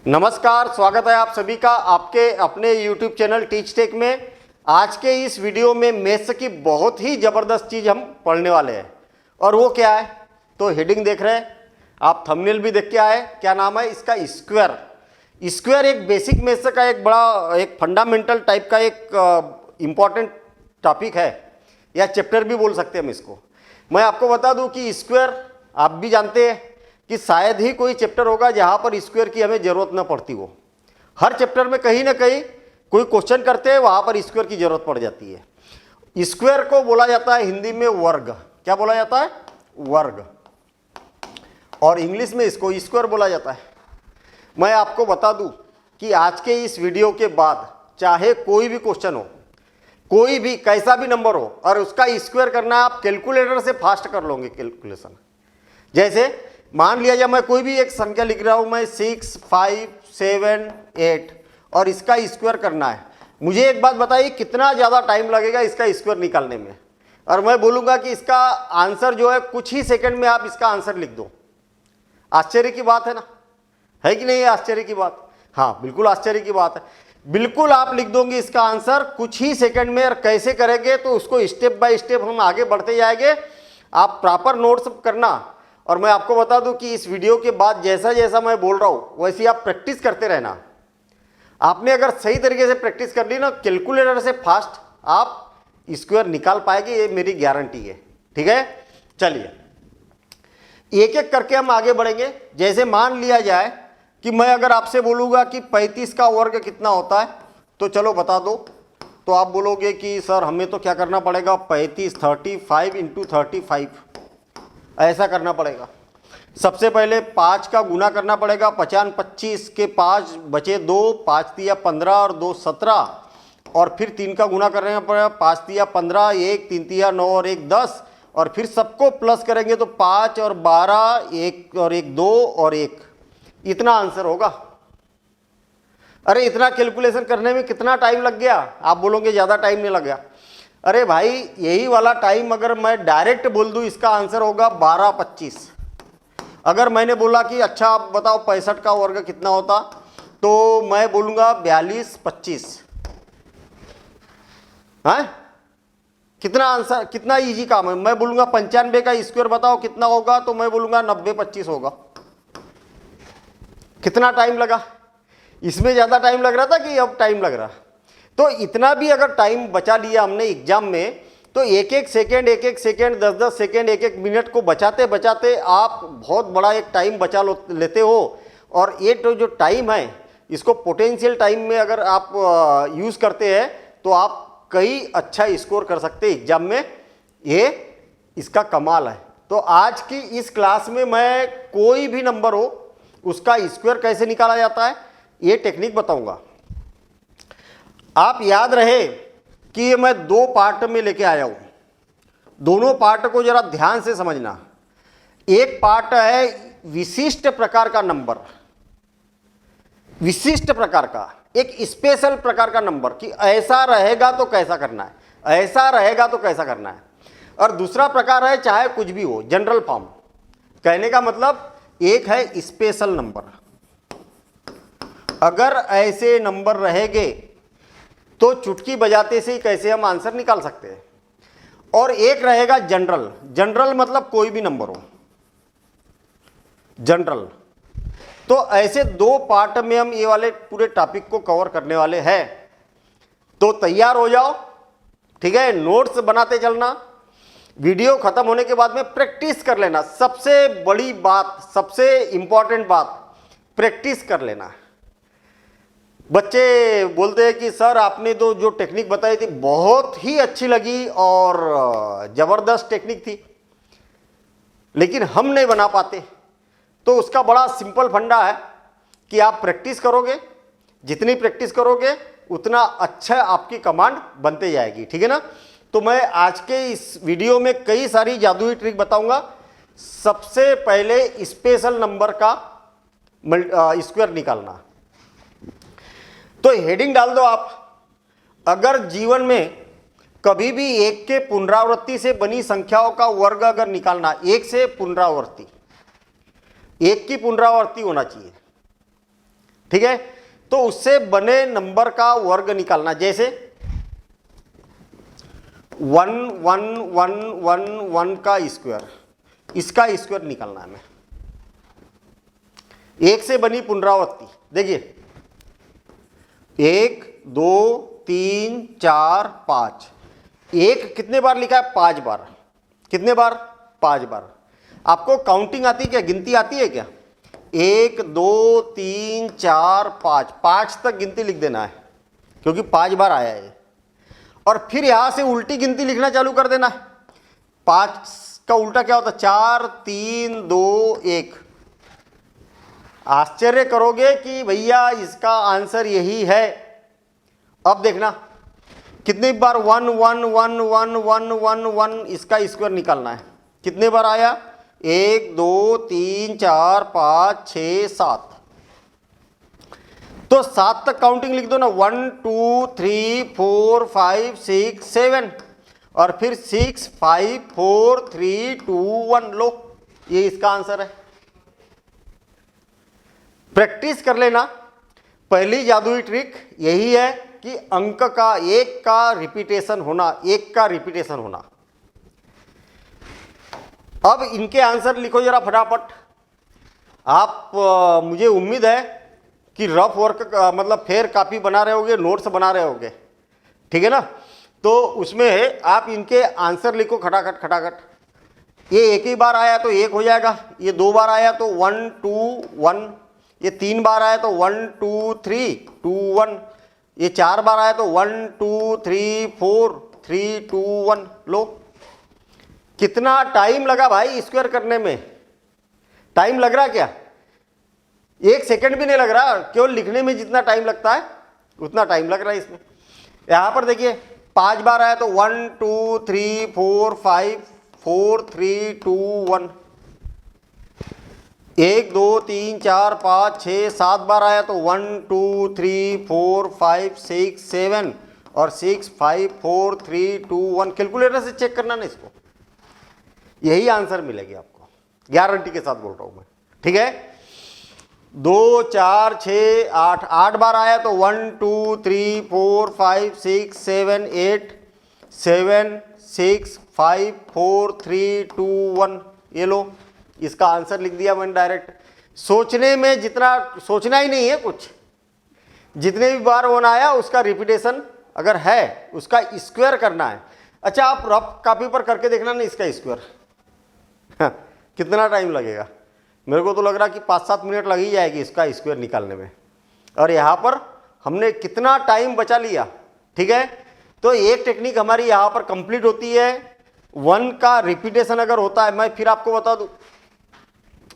नमस्कार, स्वागत है आप सभी का आपके अपने YouTube चैनल टीच टेक में। आज के इस वीडियो में मैथ्स की बहुत ही ज़बरदस्त चीज़ हम पढ़ने वाले हैं। और वो क्या है, तो हेडिंग देख रहे हैं आप, थंबनेल भी देख के आए। क्या नाम है इसका? स्क्वायर। स्क्वायर एक बेसिक मैथ्स का एक बड़ा एक फंडामेंटल टाइप का एक इम्पॉर्टेंट टॉपिक है, या चैप्टर भी बोल सकते हैं हम इसको। मैं आपको बता दूं कि स्क्वायर आप भी जानते हैं कि शायद ही कोई चैप्टर होगा जहां पर स्क्वायर की हमें जरूरत न पड़ती हो। हर चैप्टर में कहीं ना कहीं कोई क्वेश्चन करते हैं, वहां पर स्क्वायर की जरूरत पड़ जाती है। स्क्वायर को बोला जाता है हिंदी में वर्ग। क्या बोला जाता है? वर्ग। और इंग्लिश में इसको स्क्वायर बोला जाता है। मैं आपको बता दूं कि आज के इस वीडियो के बाद चाहे कोई भी क्वेश्चन हो, कोई भी कैसा भी नंबर हो, और उसका स्क्वायर करना आप कैलकुलेटर से फास्ट कर लोगे कैलकुलेशन। जैसे मान लिया जाए मैं कोई भी एक संख्या लिख रहा हूं, मैं 6, 5, 7, 8 और इसका स्क्वायर करना है। मुझे एक बात बताइए, कितना ज़्यादा टाइम लगेगा इसका स्क्वायर निकालने में? और मैं बोलूँगा कि इसका आंसर जो है कुछ ही सेकंड में आप इसका आंसर लिख दो। आश्चर्य की बात है ना, है कि नहीं? आश्चर्य की बात, हाँ बिल्कुल आश्चर्य की बात है। बिल्कुल आप लिख दोगे इसका आंसर कुछ ही सेकंड में। और कैसे करेंगे तो उसको स्टेप बाय स्टेप हम आगे बढ़ते जाएंगे। आप प्रॉपर नोट्स करना। और मैं आपको बता दूं कि इस वीडियो के बाद जैसा जैसा मैं बोल रहा हूं वैसी आप प्रैक्टिस करते रहना। आपने अगर सही तरीके से प्रैक्टिस कर ली ना, कैलकुलेटर से फास्ट आप स्क्वायर निकाल पाएंगे, ये मेरी गारंटी है। ठीक है, चलिए एक एक करके हम आगे बढ़ेंगे। जैसे मान लिया जाए कि मैं अगर आपसे बोलूँगा कि 35 का वर्ग कितना होता है, तो चलो बता दो। तो आप बोलोगे कि सर हमें तो क्या करना पड़ेगा, 35 35 इंटू 35 ऐसा करना पड़ेगा। सबसे पहले 5 का गुना करना पड़ेगा। 50 25 के 5 बचे 2, 5 तिया 15 और 2 17। और फिर 3 का गुना करना पड़ेगा। 5 तिया 15, 1 3 तिया 9 और 1 10। और फिर सबको प्लस करेंगे तो 5 और 12, 1 और 1 2 और 1, इतना आंसर होगा। अरे इतना कैलकुलेशन करने में कितना टाइम लग गया? आप बोलोगे ज़्यादा टाइम नहीं लग गया। अरे भाई यही वाला टाइम अगर मैं डायरेक्ट बोल दूं इसका आंसर होगा 12 25। अगर मैंने बोला कि अच्छा आप बताओ 65 का वर्ग कितना होता, तो मैं बोलूँगा 42 25। हाँ, कितना आंसर, कितना इजी काम है। मैं बोलूँगा 95 का स्क्वायर बताओ कितना होगा, तो मैं बोलूँगा 90 25 होगा। कितना टाइम लगा? इसमें ज़्यादा टाइम लग रहा था कि अब टाइम लग रहा? तो इतना भी अगर टाइम बचा लिया हमने एग्जाम में, तो एक एक सेकेंड 10 10 सेकेंड 1 मिनट को बचाते बचाते आप बहुत बड़ा एक टाइम बचा लेते हो। और ये तो जो टाइम है, इसको पोटेंशियल टाइम में अगर आप यूज़ करते हैं तो आप कई अच्छा स्कोर कर सकते हैं एग्जाम में। ये इसका कमाल है। तो आज की इस क्लास में मैं कोई भी नंबर हो उसका स्क्वायर कैसे निकाला जाता है ये टेक्निक बताऊंगा। आप याद रहे कि ये मैं 2 पार्ट में लेके आया हूं। दोनों पार्ट को जरा ध्यान से समझना। एक पार्ट है विशिष्ट प्रकार का नंबर, विशिष्ट प्रकार का एक स्पेशल प्रकार का नंबर, कि ऐसा रहेगा तो कैसा करना है, ऐसा रहेगा तो कैसा करना है। और दूसरा प्रकार है चाहे कुछ भी हो, जनरल फॉर्म। कहने का मतलब एक है स्पेशल नंबर, अगर ऐसे नंबर रहेंगे तो चुटकी बजाते से ही कैसे हम आंसर निकाल सकते हैं। और एक रहेगा जनरल। जनरल मतलब कोई भी नंबर हो, जनरल। तो ऐसे 2 पार्ट में हम ये वाले पूरे टॉपिक को कवर करने वाले हैं। तो तैयार हो जाओ, ठीक है। नोट्स बनाते चलना। वीडियो खत्म होने के बाद में प्रैक्टिस कर लेना। सबसे बड़ी बात, सबसे इंपॉर्टेंट बात, प्रैक्टिस कर लेना। बच्चे बोलते हैं कि सर आपने तो जो टेक्निक बताई थी बहुत ही अच्छी लगी और ज़बरदस्त टेक्निक थी, लेकिन हम नहीं बना पाते। तो उसका बड़ा सिंपल फंडा है कि आप प्रैक्टिस करोगे, जितनी प्रैक्टिस करोगे उतना अच्छा आपकी कमांड बनते जाएगी। ठीक है ना। तो मैं आज के इस वीडियो में कई सारी जादुई ट्रिक बताऊंगा। सबसे पहले स्पेशल नंबर का स्क्वायर निकालना। तो हेडिंग डाल दो आप। अगर जीवन में कभी भी 1 के पुनरावृत्ति से बनी संख्याओं का वर्ग अगर निकालना, 1 से पुनरावृत्ति, 1 की पुनरावृत्ति होना चाहिए, ठीक है। तो उससे बने नंबर का वर्ग निकालना, जैसे 1 1 1 1 1 का स्क्वायर, इसका स्क्वायर निकालना है हमें। एक से बनी पुनरावृत्ति देखिए, 1 2 3 4 5, एक कितने बार लिखा है? 5 बार। कितने बार? 5 बार। आपको काउंटिंग आती है क्या? गिनती आती है क्या? 1 2 3 4 5, 5 तक गिनती लिख देना है क्योंकि 5 बार आया है। और फिर यहां से उल्टी गिनती लिखना चालू कर देना है। 5 का उल्टा क्या होता है? 4 3 2 1। आश्चर्य करोगे कि भैया इसका आंसर यही है। अब देखना कितनी बार 1 1 1 1 1 1 1, इसका स्क्वायर निकालना है। कितने बार आया? 1 2 3 4 5 6 7। तो 7 तक काउंटिंग लिख दो ना, 1 2 3 4 5 6 7, और फिर 6 5 4 3 2 1। लो, ये इसका आंसर है। प्रैक्टिस कर लेना। पहली जादुई ट्रिक यही है कि अंक का एक का रिपीटेशन होना, एक का रिपीटेशन होना। अब इनके आंसर लिखो जरा फटाफट। आप मुझे उम्मीद है कि रफ वर्क मतलब फेयर कॉपी बना रहे होगे, नोट्स बना रहे होगे, ठीक है ना। तो उसमें आप इनके आंसर लिखो खटाखट खटाखट। ये एक ही बार आया तो 1 हो जाएगा, ये 2 बार आया तो 1 2 1, ये 3 बार आया तो 1 2 3 2 1, ये 4 बार आया तो 1 2 3 4 3 2 1। लो, कितना टाइम लगा भाई स्क्वायर करने में? टाइम लग रहा क्या? 1 सेकंड भी नहीं लग रहा। केवल लिखने में जितना टाइम लगता है उतना टाइम लग रहा है इसमें। यहां पर देखिए 5 बार आया तो 1 2 3 4 5 4 3 2 1, 1 2 3 4 5 6 7 बार आया तो 1 2 3 4 5 6 7, और 6 5 4 3 2 1। कैलकुलेटर से चेक करना ना इसको, यही आंसर मिलेगी आपको, गारंटी के साथ बोल रहा हूं मैं, ठीक है। 2 4 6 8, 8 बार आया तो 1 2 3 4 5 6 7 8 7 6 5 4 3 2 1। ये लो, इसका आंसर लिख दिया मैंने डायरेक्ट। सोचने में जितना सोचना ही नहीं है कुछ, जितने भी बार वन आया उसका रिपीटेशन अगर है उसका स्क्वायर करना है। अच्छा, आप रफ कॉपी पर करके देखना ना इसका स्क्वायर कितना टाइम लगेगा। मेरे को तो लग रहा कि 5-7 मिनट लग ही जाएगी इसका स्क्वायर निकालने में। और यहाँ पर हमने कितना टाइम बचा लिया, ठीक है। तो एक टेक्निक हमारी यहाँ पर कंप्लीट होती है। 1 का रिपीटेशन अगर होता है, मैं फिर आपको बता दूं,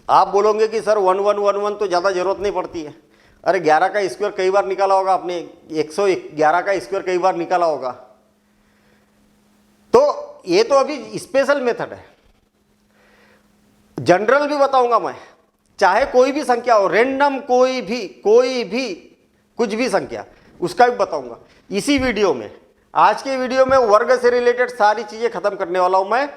आप बोलोगे कि सर 1 1 1 1 तो ज़्यादा जरूरत नहीं पड़ती है। अरे 11 का स्क्वायर कई बार निकाला होगा आपने, 111 का स्क्वायर कई बार निकाला होगा। तो ये तो अभी स्पेशल मेथड है। जनरल भी बताऊंगा मैं, चाहे कोई भी संख्या हो, रेंडम कोई भी कुछ भी संख्या, उसका भी बताऊंगा इसी वीडियो में। आज के वीडियो में वर्ग से रिलेटेड सारी चीजें खत्म करने वाला हूं मैं।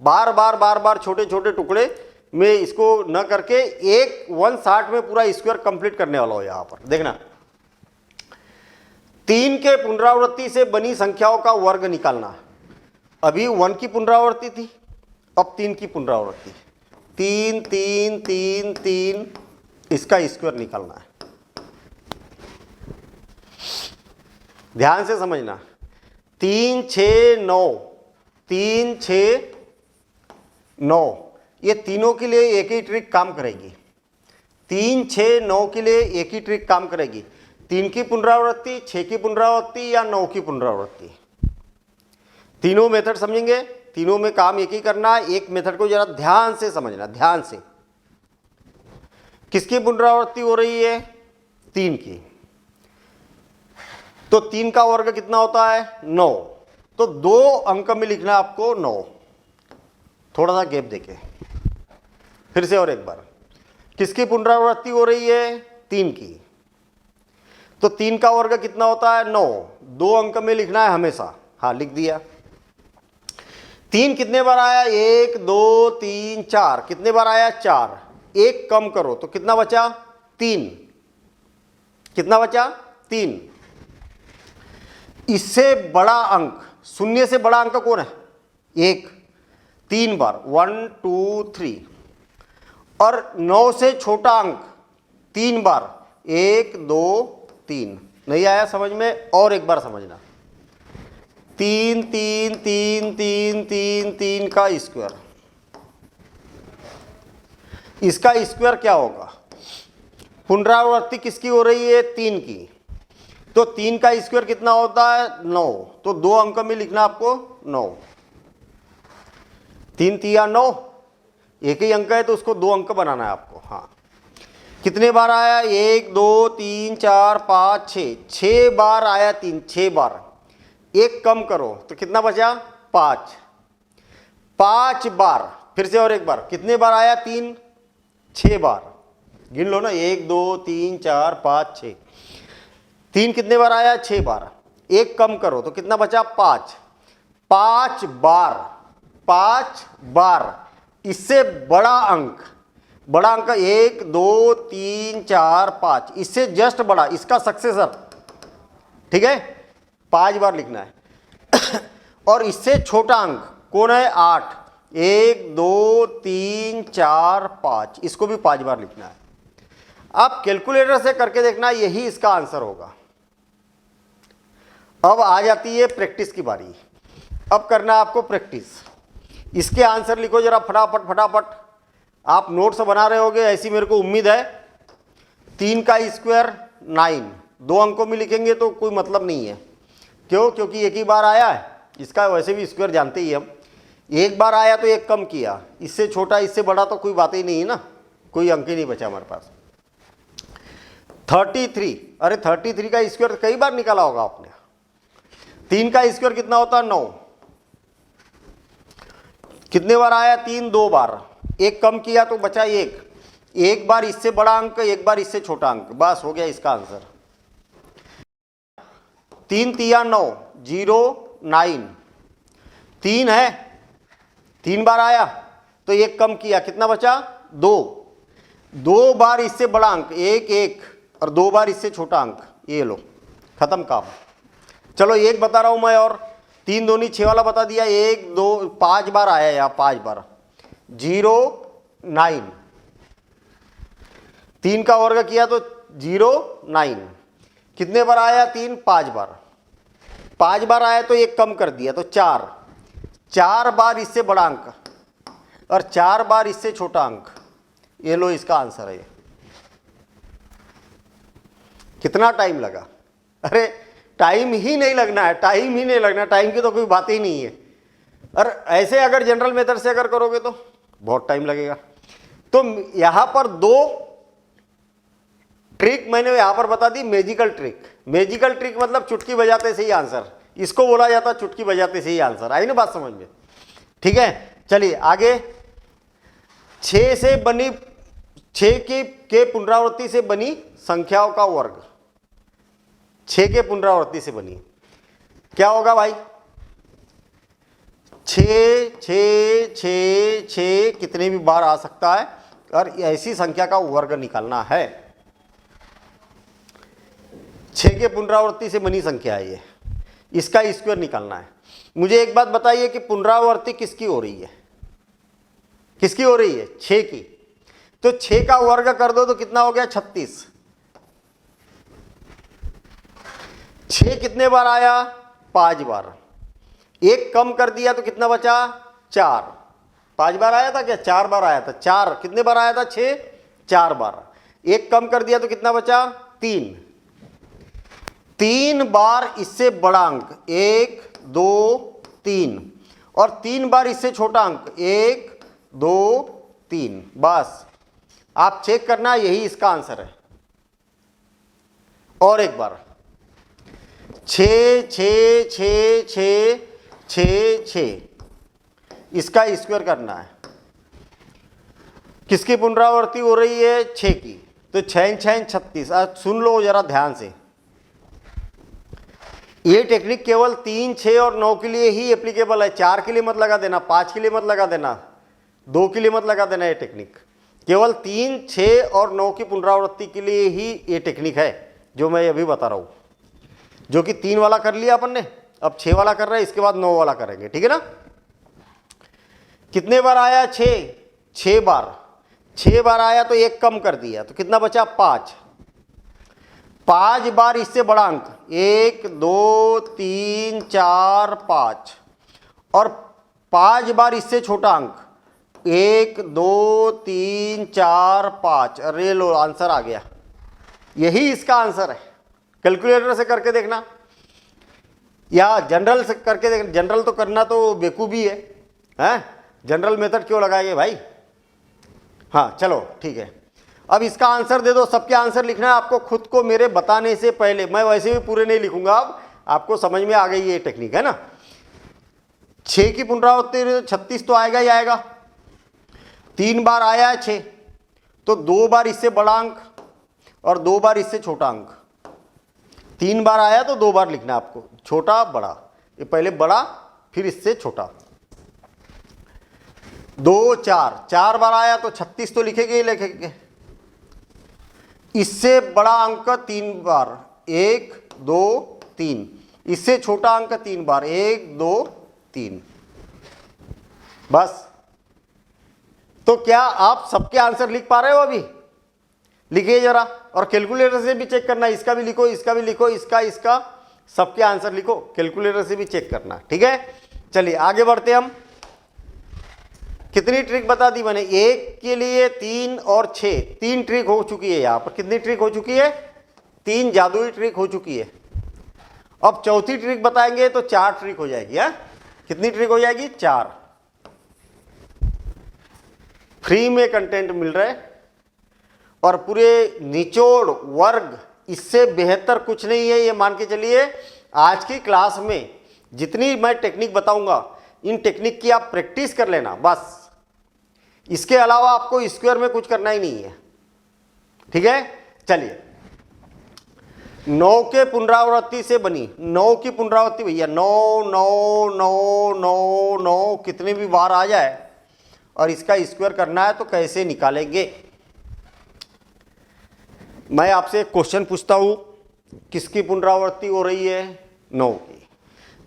बार बार छोटे छोटे टुकड़े में इसको न करके एक 1 शॉट में पूरा स्क्वायर कंप्लीट करने वाला हूं। यहां पर देखना, 3 के पुनरावृत्ति से बनी संख्याओं का वर्ग निकालना। अभी 1 की पुनरावृत्ति थी, अब 3 की पुनरावृत्ति, 3 3 3 3, इसका स्क्वायर निकालना है। ध्यान से समझना, 3 6 9, 3 6 9, ये तीनों के लिए एक ही ट्रिक काम करेगी। 3 6 9 के लिए एक ही ट्रिक काम करेगी। 3 की पुनरावृत्ति, 6 की पुनरावृत्ति या 9 की पुनरावृत्ति, तीनों मेथड समझेंगे। तीनों में काम एक ही करना है। एक मेथड को जरा ध्यान से समझना, ध्यान से। किसकी पुनरावृत्ति हो रही है? 3 की। तो 3 का वर्ग कितना होता है? 9। तो 2 अंक में लिखना आपको 9। थोड़ा सा गैप देके फिर से और एक बार, किसकी पुनरावृत्ति हो रही है? 3 की। तो 3 का वर्ग कितना होता है? 9। 2 अंक में लिखना है हमेशा। हाँ, लिख दिया। 3 कितने बार आया? 1 2 3 4। कितने बार आया? 4। 1 कम करो तो कितना बचा? 3। कितना बचा 3। इससे बड़ा अंक, शून्य से बड़ा अंक कौन है 1, 3 बार 1 2 3। और 9 से छोटा अंक 3 बार 1 2 3। नहीं आया समझ में? और एक बार समझना, 3 3 3 3 3 3 का स्क्वायर, इसका स्क्वायर क्या होगा? पुनरावृत्ति किसकी हो रही है 3 की, तो 3 का स्क्वायर कितना होता है 9। तो 2 अंक में लिखना आपको 9, 3 3 9, एक ही अंक है तो उसको 2 अंक बनाना है आपको। हाँ, कितने बार आया 1 2 3 4 5 6, 6 बार आया 3, 6 बार। एक कम करो तो कितना बचा 5, 5 बार। फिर से और एक बार, कितने बार आया 3, 6 बार। गिन लो ना, 1 2 3 4 5 6, 3 कितने बार आया 6 बार। एक कम करो तो कितना बचा 5, 5 बार, 5 बार। इससे बड़ा अंक, बड़ा अंक 1 2 3 4 5, इससे जस्ट बड़ा, इसका सक्सेसर, ठीक है, 5 बार लिखना है। और इससे छोटा अंक कौन है 8, 1 2 3 4 5, इसको भी 5 बार लिखना है। आप कैलकुलेटर से करके देखना, यही इसका आंसर होगा। अब आ जाती है प्रैक्टिस की बारी। अब करना आपको प्रैक्टिस। इसके आंसर लिखो जरा फटाफट फटाफट। आप नोट्स बना रहे होगे ऐसी मेरे को उम्मीद है। 3 का स्क्वायर 9, 2 अंकों में लिखेंगे तो कोई मतलब नहीं है। क्यों? क्योंकि एक ही बार आया है, इसका वैसे भी स्क्वायर जानते ही हम। एक बार आया तो एक कम किया, इससे छोटा इससे बड़ा तो कोई बात ही नहीं है ना, कोई अंक ही नहीं बचा हमारे पास। 33, अरे 33 का स्क्वायर कई बार निकाला होगा आपने। 3 का स्क्वायर कितना होता है 9, कितने बार आया 3, 2 बार। एक कम किया तो बचा 1, एक बार इससे बड़ा अंक, एक बार इससे छोटा अंक, बस हो गया इसका आंसर। 3 3 9 0 9, 3 है, 3 बार आया तो एक कम किया, कितना बचा 2, 2 बार इससे बड़ा अंक 1 1, और 2 बार इससे छोटा अंक। ये लो, खत्म काम। चलो एक बता रहा हूं मैं और, 3 दूनी 6 वाला बता दिया। 1 2 5 बार आया यहाँ, 5 बार 0 9, 3 का वर्ग किया तो 0 9। कितने बार आया 3, 5 बार। 5 बार आया तो एक कम कर दिया तो 4, 4 बार इससे बड़ा अंक और 4 बार इससे छोटा अंक। ये लो इसका आंसर है। कितना टाइम लगा? अरे टाइम ही नहीं लगना है, टाइम ही नहीं लगना, टाइम की तो कोई बात ही नहीं है। और ऐसे अगर जनरल मेथड से अगर करोगे तो बहुत टाइम लगेगा। तो यहां पर 2 ट्रिक मैंने यहां पर बता दी, मैजिकल ट्रिक। मैजिकल ट्रिक मतलब चुटकी बजाते से ही आंसर, इसको बोला जाता चुटकी बजाते से ही आंसर। आई ना बात समझ में? ठीक है, चलिए आगे। 6 से बनी, 6 के पुनरावृत्ति से बनी संख्याओं का वर्ग, 6 के पुनरावृत्ति से बनी, क्या होगा भाई? 6 6 6 6 कितने भी बार आ सकता है, और ऐसी संख्या का वर्ग निकालना है। 6 के पुनरावृत्ति से बनी संख्या है ये, इसका स्क्वायर निकालना है। मुझे एक बात बताइए कि पुनरावृत्ति किसकी हो रही है? किसकी हो रही है? 6 की। तो 6 का वर्ग कर दो तो कितना हो गया? 36। 6 कितने बार आया? 5 बार। एक कम कर दिया तो कितना बचा? 4। 5 बार आया था क्या? 4 बार आया था। 4 कितने बार आया था? 6, 4 बार। एक कम कर दिया तो कितना बचा? 3। 3 बार इससे बड़ा अंक 1 2 3, और 3 बार इससे छोटा अंक 1 2 3। बस आप चेक करना, यही इसका आंसर है। और एक बार 6 6 6 6 6 6, इसका स्क्वायर करना है। किसकी पुनरावृत्ति हो रही है? 6 की। तो 6 6 36। आज सुन लो जरा ध्यान से, ये टेक्निक केवल 3 6 और 9 के लिए ही एप्लीकेबल है। 4 के लिए मत लगा देना, 5 के लिए मत लगा देना, 2 के लिए मत लगा देना। ये टेक्निक केवल 3 6 और 9 की पुनरावृत्ति के लिए ही ये टेक्निक है। जो मैं अभी बता रहा हूँ, जो कि 3 वाला कर लिया अपन ने, अब 6 वाला कर रहे हैं, इसके बाद 9 वाला करेंगे, ठीक है ना। कितने बार आया? 6 बार। 6 बार आया तो 1 कम कर दिया, तो कितना बचा? 5। 5 बार इससे बड़ा अंक 1 2 3 4 5, और 5 बार इससे छोटा अंक 1 2 3 4 5। अरे लो, आंसर आ गया। यही इसका आंसर है। कैलकुलेटर से करके देखना या जनरल से करके देखना। जनरल तो करना तो बेवकूफ़ी है, हैं? जनरल मेथड क्यों लगाएंगे भाई? हाँ चलो ठीक है। अब इसका आंसर दे दो। सबके आंसर लिखना है आपको खुद को मेरे बताने से पहले। मैं वैसे भी पूरे नहीं लिखूंगा, अब आपको समझ में आ गई ये टेक्निक, है ना। 6 की पुनरावृत्ति 36 तो आएगा ही आएगा। 3 बार आया है 6, तो 2 बार इससे बड़ा अंक और 2 बार इससे छोटा अंक। 3 बार आया तो 2 बार लिखना आपको, छोटा बड़ा। ये पहले बड़ा फिर इससे छोटा। 2 4 बार आया तो 36 तो लिखेंगे ही लिखेंगे। इससे बड़ा अंक 3 बार 1 2 3, इससे छोटा अंक 3 बार 1 2 3। बस। तो क्या आप सबके आंसर लिख पा रहे हो? अभी लिखिए जरा, और कैलकुलेटर से भी चेक करना। इसका भी लिखो, इसका भी लिखो, इसका सबके आंसर लिखो, कैलकुलेटर से भी चेक करना, ठीक है। चलिए आगे बढ़ते हम। कितनी ट्रिक बता दी मैंने? 1 के लिए 3 और 6, 3 ट्रिक हो चुकी है। यहां पर कितनी ट्रिक हो चुकी है? 3 जादुई ट्रिक हो चुकी है। अब चौथी ट्रिक बताएंगे तो 4 ट्रिक हो जाएगी। है कितनी ट्रिक हो जाएगी? 4। फ्री में कंटेंट मिल रहा है और पूरे निचोड़ वर्ग, इससे बेहतर कुछ नहीं है। ये मान के चलिए आज की क्लास में जितनी मैं टेक्निक बताऊंगा, इन टेक्निक की आप प्रैक्टिस कर लेना बस। इसके अलावा आपको स्क्वायर में कुछ करना ही नहीं है, ठीक है। चलिए 9 के पुनरावृत्ति से बनी, 9 की पुनरावृत्ति भैया 9 9 9 9 9 कितने भी बार आ जाए और इसका स्क्वायर करना है तो कैसे निकालेंगे? मैं आपसे एक क्वेश्चन पूछता हूं, किसकी पुनरावृत्ति हो रही है? 9 की।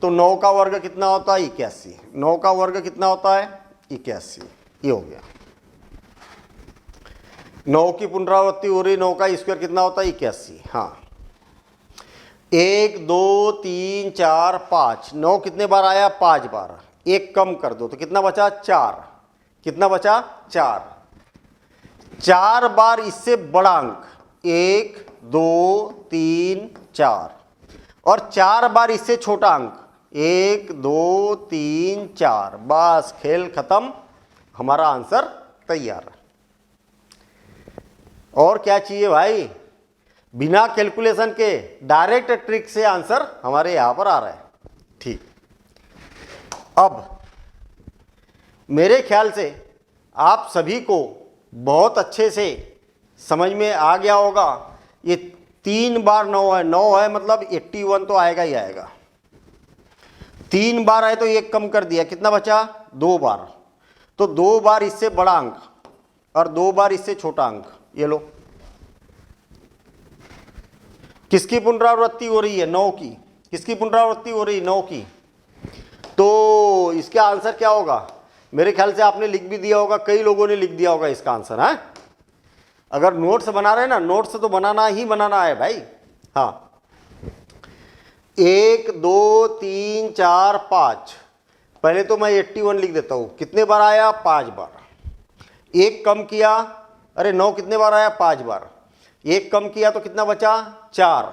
तो 9 का वर्ग कितना होता है? 81। 9 का वर्ग कितना होता है? 81। ये हो गया। 9 की पुनरावृत्ति हो रही, 9 का स्क्वायर कितना होता है? 81। हाँ 1 2 3 4 5, 9 कितने बार आया? 5 बार। 1 कम कर दो तो कितना बचा? 4। कितना बचा? 4। 4 बार इससे बड़ा अंक 1 2 3 4, और 4 बार इससे छोटा अंक 1 2 3 4। बस खेल खत्म, हमारा आंसर तैयार। और क्या चाहिए भाई? बिना कैलकुलेशन के डायरेक्ट ट्रिक से आंसर हमारे यहां पर आ रहा है। ठीक, अब मेरे ख्याल से आप सभी को बहुत अच्छे से समझ में आ गया होगा। ये 3 बार 9 है, 9 है मतलब 81 तो आएगा ही आएगा। 3 बार आए तो 1 कम कर दिया, कितना बचा? 2 बार। तो 2 बार इससे बड़ा अंक और 2 बार इससे छोटा अंक। ये लो, किसकी पुनरावृत्ति हो रही है? 9 की। किसकी पुनरावृत्ति हो रही है? 9 की। तो इसका आंसर क्या होगा? मेरे ख्याल से आपने लिख भी दिया होगा, कई लोगों ने लिख दिया होगा इसका आंसर। है अगर नोट्स बना रहे हैं ना, नोट्स तो बनाना ही बनाना है भाई। हाँ 1 2 3 4 5, पहले तो मैं 81 लिख देता हूं। कितने बार आया? 5 बार। 1 कम किया, अरे 9 कितने बार आया? 5 बार। 1 कम किया तो कितना बचा? 4।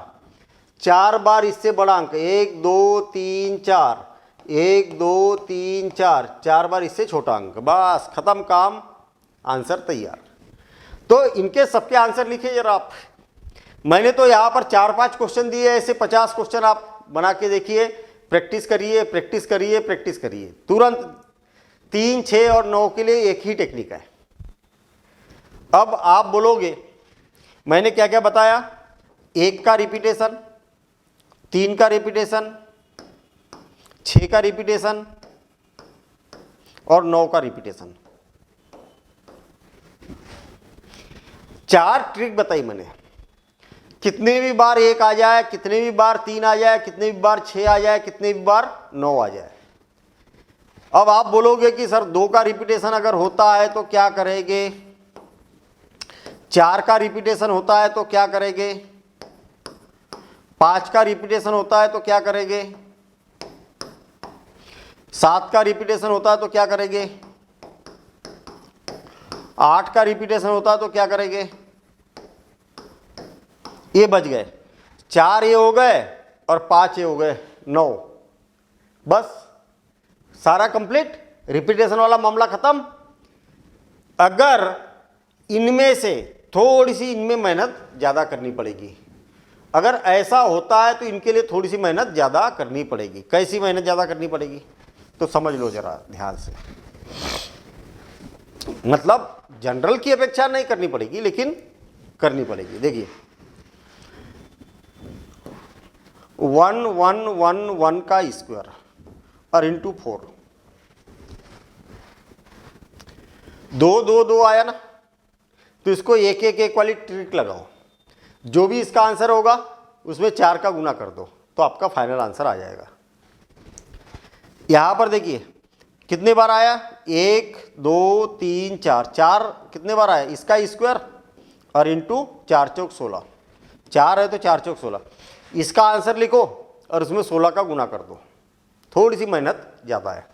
4 बार इससे बड़ा अंक 1 2 3 4, 1 2 3 4, 4 बार इससे छोटा अंक। बस खत्म काम, आंसर तैयार। तो इनके सबके आंसर लिखिए जरा आप। मैंने तो यहाँ पर 4-5 क्वेश्चन दिए, ऐसे 50 क्वेश्चन आप बना के देखिए। प्रैक्टिस करिए, प्रैक्टिस करिए, प्रैक्टिस करिए। तुरंत 3 6 और 9 के लिए एक ही टेक्निक है। अब आप बोलोगे मैंने क्या क्या बताया? 1 का रिपीटेशन, 3 का रिपीटेशन, 6 का रिपीटेशन और 9 का रिपीटेशन। 4 ट्रिक बताई मैंने। कितने भी बार 1 आ जाए, कितने भी बार 3 आ जाए, कितने भी बार 6 आ जाए, कितने भी बार 9 आ जाए। अब आप बोलोगे कि सर 2 का रिपीटेशन अगर होता है तो क्या करेंगे, 4 का रिपीटेशन होता है तो क्या करेंगे, 5 का रिपीटेशन होता है तो क्या करेंगे, 7 का रिपीटेशन होता है तो क्या करेंगे, 8 का रिपीटेशन होता है तो क्या करेंगे। ये बच गए, 4 ये हो गए और 5 ये हो गए, 9। बस सारा कंप्लीट, रिपीटेशन वाला मामला खत्म। अगर इनमें से थोड़ी सी इनमें मेहनत ज़्यादा करनी पड़ेगी, अगर ऐसा होता है तो इनके लिए थोड़ी सी मेहनत ज़्यादा करनी पड़ेगी। कैसी मेहनत ज़्यादा करनी पड़ेगी तो समझ लो जरा ध्यान से। मतलब जनरल की अपेक्षा नहीं करनी पड़ेगी, लेकिन करनी पड़ेगी। देखिए 1 1 1 1 का स्क्वायर और इंटू 4, 2 2 2 आया ना, तो इसको 1 1 1 वाली ट्रिक लगाओ। जो भी इसका आंसर होगा उसमें 4 का गुना कर दो तो आपका फाइनल आंसर आ जाएगा। यहां पर देखिए कितने बार आया, 1 2 3 4, 4 कितने बार आया, इसका स्क्वायर और इंटू 4 चौक 16, 4 है तो 4 चौक 16। इसका आंसर लिखो और उसमें 16 का गुना कर दो, थोड़ी सी मेहनत ज़्यादा है।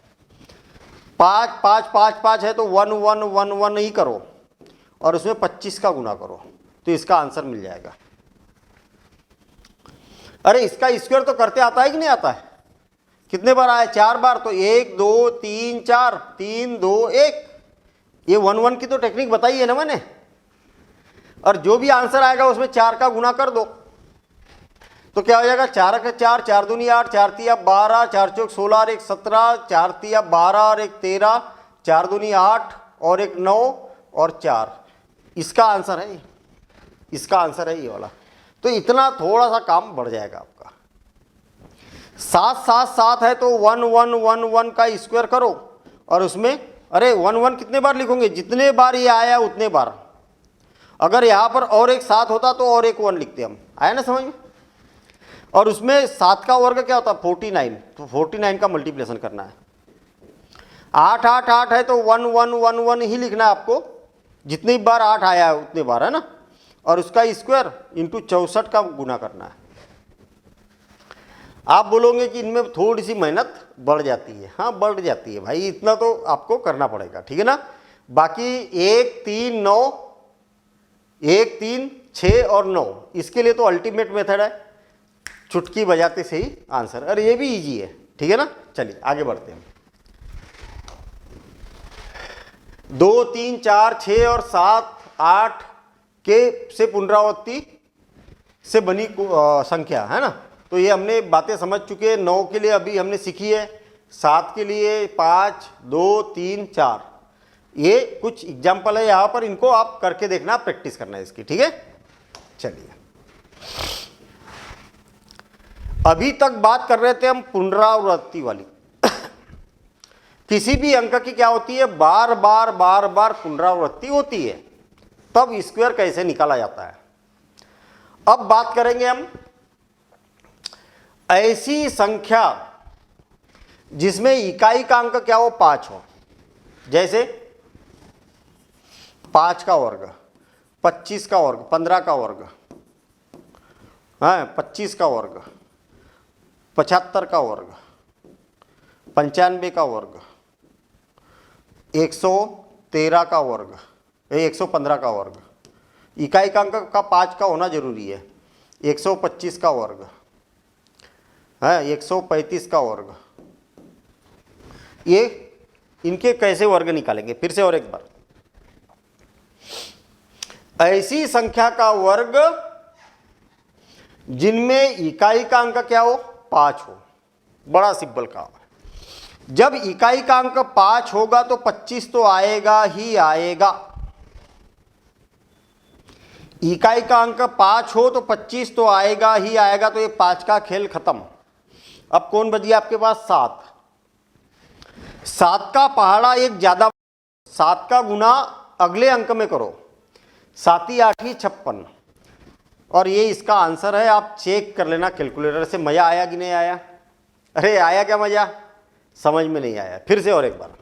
5 5 5 5 है तो 1 1 1 1 ही करो और उसमें 25 का गुना करो तो इसका आंसर मिल जाएगा। अरे इसका स्क्वायर तो करते आता है कि नहीं आता है, कितने बार आया, 4 बार, तो 1 2 3 4, 3 2 1, ये 1 1 की तो टेक्निक बताई है ना मैंने। और जो भी आंसर आएगा उसमें 4 का गुना कर दो तो क्या हो जाएगा, 4 का 4, 4 दूनी 8, 4 तिया 12, 4 चौक 16 और 1 17, 4 तिया 12 और 1 13, 4 दूनी 8 और 1 9 और 4। इसका आंसर है, इसका आंसर है ये वाला। तो इतना थोड़ा सा काम बढ़ जाएगा आपका। 7 7 7 है तो 1 1 1 1 का स्क्वायर करो और उसमें, अरे 1 1 कितने बार लिखोगे, जितने बार ये आया उतने बार। अगर यहाँ पर और एक 7 होता तो और एक 1 लिखते हम, आया ना समझ में। और उसमें 7 का वर्ग क्या होता है, 49, तो 49 का मल्टीप्लिकेशन करना है। 8 8 8 है तो 1 1 1 1 ही लिखना है आपको, जितनी बार 8 आया है उतने बार, है ना। और उसका स्क्वायर इंटू 64 का गुना करना है। आप बोलोगे कि इनमें थोड़ी सी मेहनत बढ़ जाती है, हाँ बढ़ जाती है भाई, इतना तो आपको करना पड़ेगा, ठीक है ना। बाकी 1 3 9, 1 3 6 और 9, इसके लिए तो अल्टीमेट मेथड है, चुटकी बजाते से ही आंसर। अरे ये भी इजी है, ठीक है ना। चलिए आगे बढ़ते हैं। 2 3 4 6 और 7 8 के से पुनरावृत्ति से बनी संख्या है ना, तो ये हमने बातें समझ चुके हैं। 9 के लिए अभी हमने सीखी है, 7 के लिए 5 2 3 4। ये कुछ एग्जाम्पल है यहाँ पर, इनको आप करके देखना, प्रैक्टिस करना है इसकी, ठीक है। चलिए अभी तक बात कर रहे थे हम पुनरावृत्ति वाली। किसी भी अंक की क्या होती है, बार बार बार बार पुनरावृत्ति होती है, तब स्क्वायर कैसे निकाला जाता है। अब बात करेंगे हम ऐसी संख्या जिसमें इकाई का अंक क्या हो, 5 हो। जैसे 5 का वर्ग, 25 का वर्ग, 15 का वर्ग, 25 का वर्ग, 75 का वर्ग, 95 का वर्ग, 113 का वर्ग, 115 का वर्ग। इकाई का अंक का 5 का होना जरूरी है। 125 का वर्ग है, 135 का वर्ग। ये इनके कैसे वर्ग निकालेंगे, फिर से और एक बार। ऐसी संख्या का वर्ग जिनमें इकाई का अंक क्या हो, 5 हो। बड़ा सिंपल काम है। जब इकाई का अंक 5 होगा तो 25 तो आएगा ही आएगा। इकाई का अंक 5 हो तो 25 तो आएगा ही आएगा, तो ये 5 का खेल खत्म। अब कौन बच गया आपके पास, 7। 7 का पहाड़ा एक ज्यादा, 7 का गुना अगले अंक में करो, 7 8 56, और ये इसका आंसर है। आप चेक कर लेना कैलकुलेटर से। मज़ा आया कि नहीं आया? अरे आया क्या मज़ा? समझ में नहीं आया? फिर से और एक बार।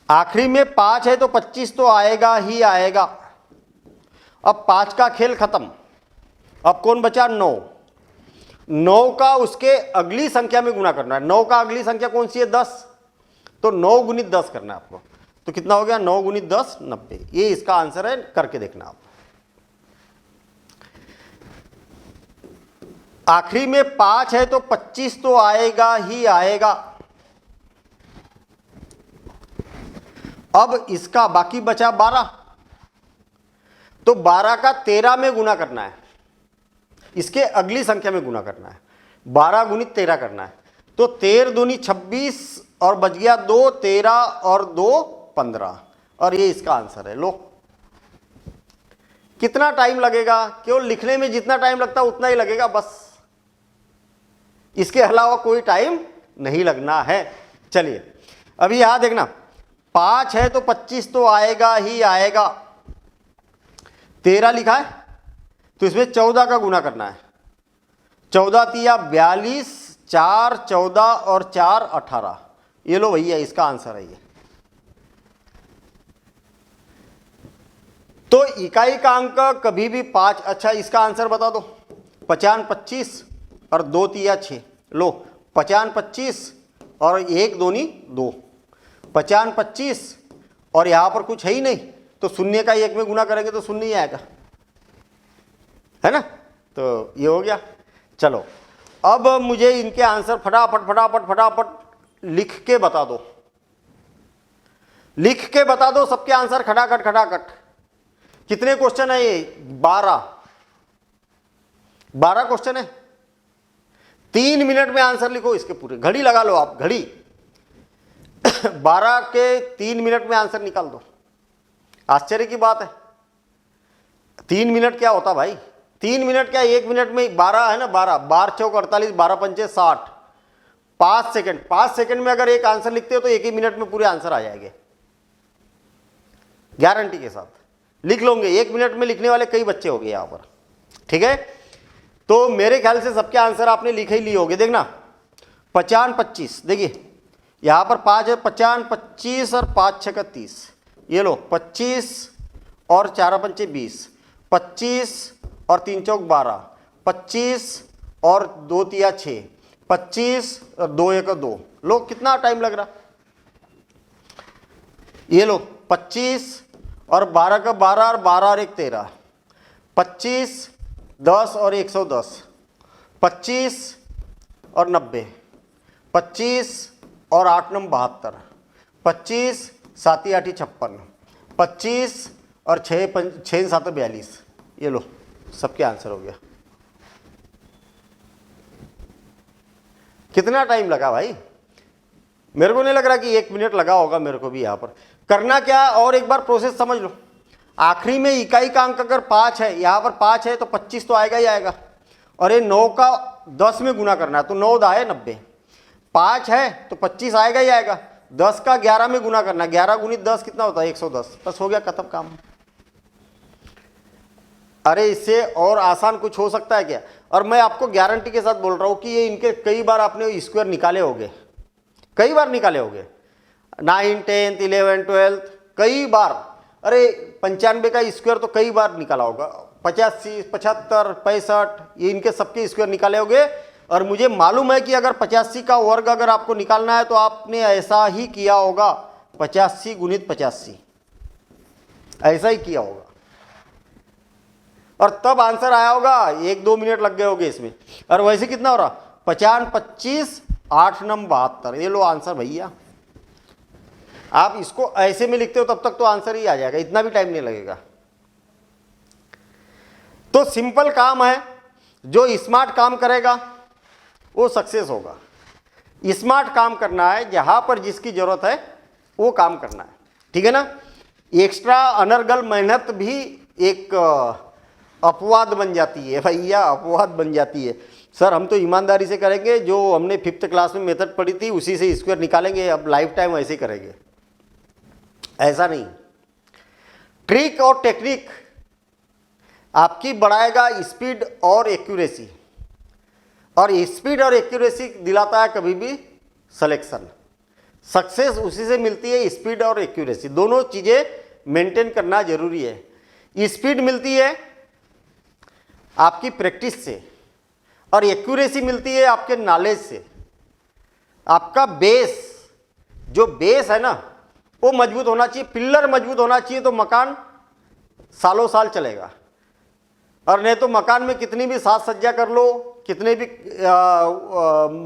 आखिरी में 5 है तो 25 तो आएगा ही आएगा। अब 5 का खेल खत्म। अब कौन बचा? 9। 9 का उसके अगली संख्या में गुना करना है। 9 का अगली संख्या कौन सी है? 10। तो 9 गुणित 10 करना है आपको। तो कितना हो गया? 9 गुणित 10 90। ये इसका आंसर है, करके देखना आप। आखिरी में 5 है तो 25 तो आएगा ही आएगा। अब इसका बाकी बचा 12। तो 12 का 13 में गुना करना है, इसके अगली संख्या में गुना करना है। 12 गुणित 13 करना है। तो 13 दूनी 26 और बच गया 2, 13 और 2 15। और ये इसका आंसर है। लो, कितना टाइम लगेगा? केवल लिखने में जितना टाइम लगता है उतना ही लगेगा बस, इसके अलावा कोई टाइम नहीं लगना है। चलिए अभी यहां देखना, 5 है तो 25 तो आएगा ही आएगा। 13 लिखा है तो इसमें 14 का गुना करना है। 14 तिया 42, 4 14 और 4 18। ये लो भैया, इसका आंसर है ये। तो इकाई का अंक कभी भी 5। अच्छा, इसका आंसर बता दो। 50 25 और 2 तिया 6। लो, 50 25 और 1 दूनी 2। 50 25 और यहां पर कुछ है ही नहीं, तो शून्य का 1 में गुना करेंगे तो शून्य ही आएगा, है ना? तो ये हो गया। चलो अब मुझे इनके आंसर फटाफट फटाफट फटाफट लिख के बता दो। लिख के बता दो सबके आंसर खटाखट खटाखट। कितने क्वेश्चन है ये? 12 क्वेश्चन है। 3 मिनट में आंसर लिखो इसके पूरे। घड़ी लगा लो आप, घड़ी। 12 के 3 मिनट में आंसर निकाल दो। आश्चर्य की बात है। 3 मिनट क्या होता भाई? 3 मिनट क्या, 1 मिनट में 12 है ना? 12 12 चौक 48, 12 पंचे 60। 5 सेकंड, 5 सेकंड में अगर एक आंसर लिखते हो तो 1 ही मिनट में पूरे आंसर आ जाएंगे, गारंटी के साथ लिख लोगे। 1 मिनट में लिखने वाले कई बच्चे हो गए यहां पर, ठीक है? तो मेरे ख्याल से सबके आंसर आपने लिखे ही लिए होंगे। देखना, 50 25, देखिए यहां पर 5 है। 50 25 और 5 6 का 30। ये लो, 25 और 4 पंचे 20। 25 और 3 चौक 12। 25 और 2 तिया 6। 25 और 2 1 2। लो, कितना टाइम लग रहा? ये लो, 25 और 12 का 12 और 12 और 1 13। 25 10 और 110। 25 और 90। 25 और 8 9 72। 25 7 8 56। 25 और 6 7 42। ये लो, सबके आंसर हो गया। कितना टाइम लगा भाई? मेरे को नहीं लग रहा कि 1 मिनट लगा होगा मेरे को भी। यहां पर करना क्या, और एक बार प्रोसेस समझ लो। आखिरी में इकाई का अंक अगर 5 है, यहां पर 5 है तो 25 तो आएगा ही आएगा। और ये 9 का 10 में गुना करना है, तो 9 10 90। 5 है तो 25 आएगा ही आएगा। 10 का 11 में गुना करना, 11 गुणित 10 कितना होता है? 110। बस हो गया, खत्म काम। अरे इससे और आसान कुछ हो सकता है क्या? और मैं आपको गारंटी के साथ बोल रहा हूं कि ये इनके कई बार आपने स्क्वायर निकाले होंगे, कई बार निकाले होंगे। 9 10 11 12 कई बार। अरे 95 का स्क्वायर तो कई बार निकाला होगा। 85 75 65 ये इनके सबके स्क्वायर निकाले होंगे। और मुझे मालूम है कि अगर 85 का वर्ग अगर आपको निकालना है तो आपने ऐसा ही किया होगा। 85 गुणित 85 ऐसा ही किया होगा, और तब आंसर आया होगा। 1-2 मिनट लग गए होंगे इसमें। और वैसे कितना हो रहा? 50 25 8 9 72। ये लो आंसर भैया। आप इसको ऐसे में लिखते हो तब तक तो आंसर ही आ जाएगा, इतना भी टाइम नहीं लगेगा। तो सिंपल काम है, जो स्मार्ट काम करेगा वो सक्सेस होगा। स्मार्ट काम करना है, जहां पर जिसकी जरूरत है वो काम करना है, ठीक है ना? एक्स्ट्रा अनर्गल मेहनत भी एक अपवाद बन जाती है भैया, अपवाद बन जाती है। सर हम तो ईमानदारी से करेंगे, जो हमने 5th क्लास में मेथड पढ़ी थी उसी से स्क्वायर निकालेंगे, अब लाइफ टाइम ऐसे ही करेंगे। ऐसा नहीं। ट्रिक और टेक्निक आपकी बढ़ाएगा स्पीड और एक्यूरेसी, और स्पीड और एक्यूरेसी दिलाता है कभी भी सिलेक्शन। सक्सेस उसी से मिलती है, स्पीड और एक्यूरेसी दोनों चीज़ें मेंटेन करना जरूरी है। स्पीड मिलती है आपकी प्रैक्टिस से और एक्यूरेसी मिलती है आपके नॉलेज से। आपका बेस, जो बेस है ना वो मजबूत होना चाहिए, पिल्लर मजबूत होना चाहिए, तो मकान सालों साल चलेगा। और नहीं तो मकान में कितनी भी साज सज्जा कर लो, कितने भी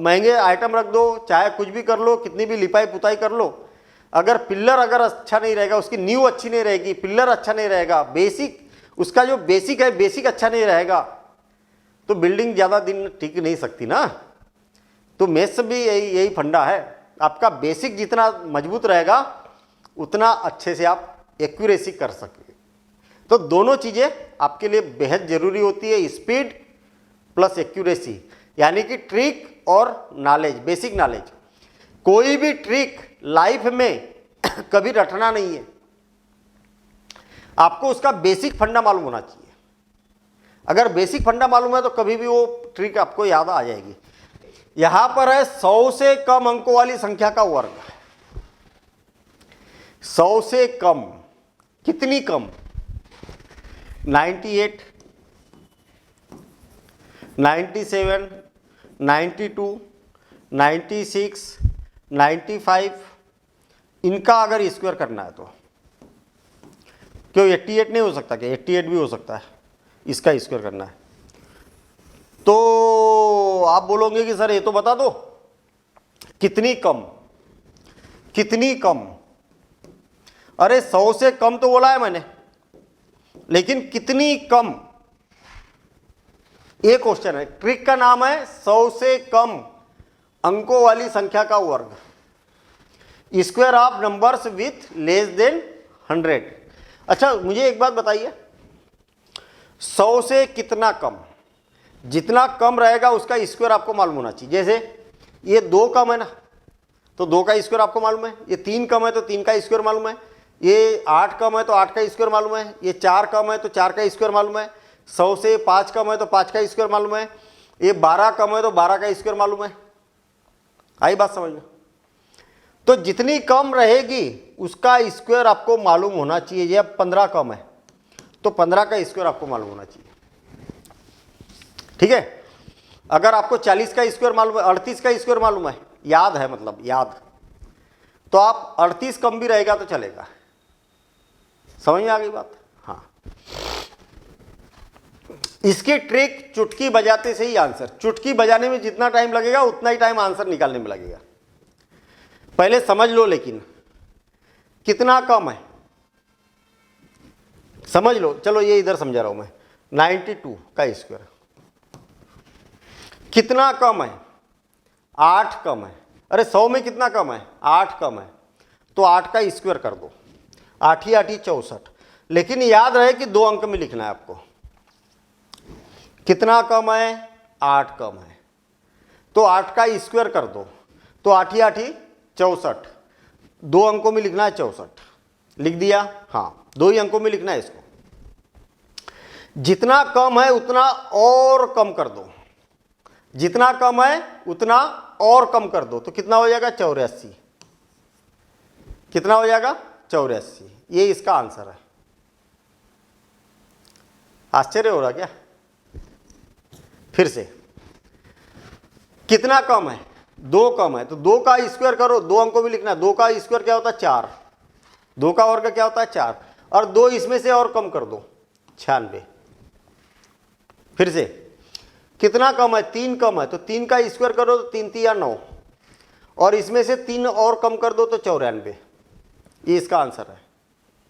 महंगे आइटम रख दो, चाहे कुछ भी कर लो, कितनी भी लिपाई पुताई कर लो, अगर पिल्लर अगर अच्छा नहीं रहेगा, उसकी नींव अच्छी नहीं रहेगी, पिल्लर अच्छा नहीं रहेगा, बेसिक उसका जो बेसिक है बेसिक अच्छा नहीं रहेगा, तो बिल्डिंग ज़्यादा दिन टिक नहीं सकती ना। तो मेस भी यही फंडा है, आपका बेसिक जितना मजबूत रहेगा उतना अच्छे से आप एक्यूरेसी कर सकेंगे। तो दोनों चीज़ें आपके लिए बेहद ज़रूरी होती है, स्पीड प्लस एक्यूरेसी, यानी कि ट्रिक और नॉलेज, बेसिक नॉलेज। कोई भी ट्रिक लाइफ में कभी रटना नहीं है, आपको उसका बेसिक फंडा मालूम होना चाहिए। अगर बेसिक फंडा मालूम है तो कभी भी वो ट्रिक आपको याद आ जाएगी। यहां पर है 100 से कम अंकों वाली संख्या का वर्ग। 100 से कम, कितनी कम? 98, 97, 92, 96, 95, इनका अगर स्क्वायर करना है तो क्यों 88 नहीं हो सकता? क्या 88 भी हो सकता है, इसका स्क्वायर करना है। तो आप बोलोगे कि सर ये तो बता दो कितनी कम, कितनी कम। अरे 100 से कम तो बोला है मैंने, लेकिन कितनी कम, ये क्वेश्चन है। ट्रिक का नाम है 100 से कम अंकों वाली संख्या का वर्ग, square of numbers with less than 100। अच्छा मुझे एक बात बताइए, 100 से कितना कम? जितना कम रहेगा उसका स्क्वायर आपको मालूम होना चाहिए। जैसे ये 2 कम है ना, तो 2 का स्क्वायर आपको मालूम है। ये 3 कम है तो 3 का स्क्वायर मालूम है। ये 8 कम है तो 8 का स्क्वायर मालूम है। ये 4 कम है तो 4 का स्क्वायर मालूम है। 100 से 5 कम है तो 5 का स्क्वायर मालूम है। ये 12 कम है तो 12 का स्क्वायर मालूम है। आई बात समझ में? तो जितनी कम रहेगी उसका स्क्वायर आपको मालूम होना चाहिए। ये अब 15 कम है तो 15 का स्क्वायर आपको मालूम होना चाहिए, ठीक है। अगर आपको 40 का स्क्वायर मालूम है, 38 का स्क्वायर मालूम है, याद है, मतलब याद, तो आप 38 कम भी रहेगा तो चलेगा। समझ में आ गई बात? हाँ, इसकी ट्रिक चुटकी बजाते से ही आंसर। चुटकी बजाने में जितना टाइम लगेगा उतना ही टाइम आंसर निकालने में लगेगा। पहले समझ लो, लेकिन कितना कम है समझ लो। चलो ये इधर समझा रहा हूं मैं। 92 का स्क्वायर कितना कम है? 8 कम है। अरे 100 में कितना कम है? 8 कम है, तो 8 का स्क्वायर कर दो। 8 ही 8 ही 64। लेकिन याद रहे कि 2 अंक में लिखना है आपको। कितना कम है? 8 कम है, तो 8 का स्क्वायर कर दो, तो 8 ही 8 ही 64। 2 अंकों में लिखना है 64। लिख दिया? हाँ, 2 ही अंकों में लिखना है इसको। जितना कम है उतना और कम कर दो, जितना कम है उतना और कम कर दो, तो कितना हो जाएगा? 84। कितना हो जाएगा? 84। ये इसका आंसर है। आश्चर्य हो रहा क्या? फिर से, कितना कम है? 2 कम है, तो 2 का स्क्वायर करो। 2 अंकों में लिखना है। 2 का स्क्वायर क्या होता है? 4। 2 का वर्ग क्या होता है? 4। और 2 इसमें से और कम कर दो, 96। फिर से, कितना कम है? 3 कम है, तो 3 का स्क्वायर करो तो 3 3 9, और इसमें से 3 और कम कर दो तो 94। ये इसका आंसर है।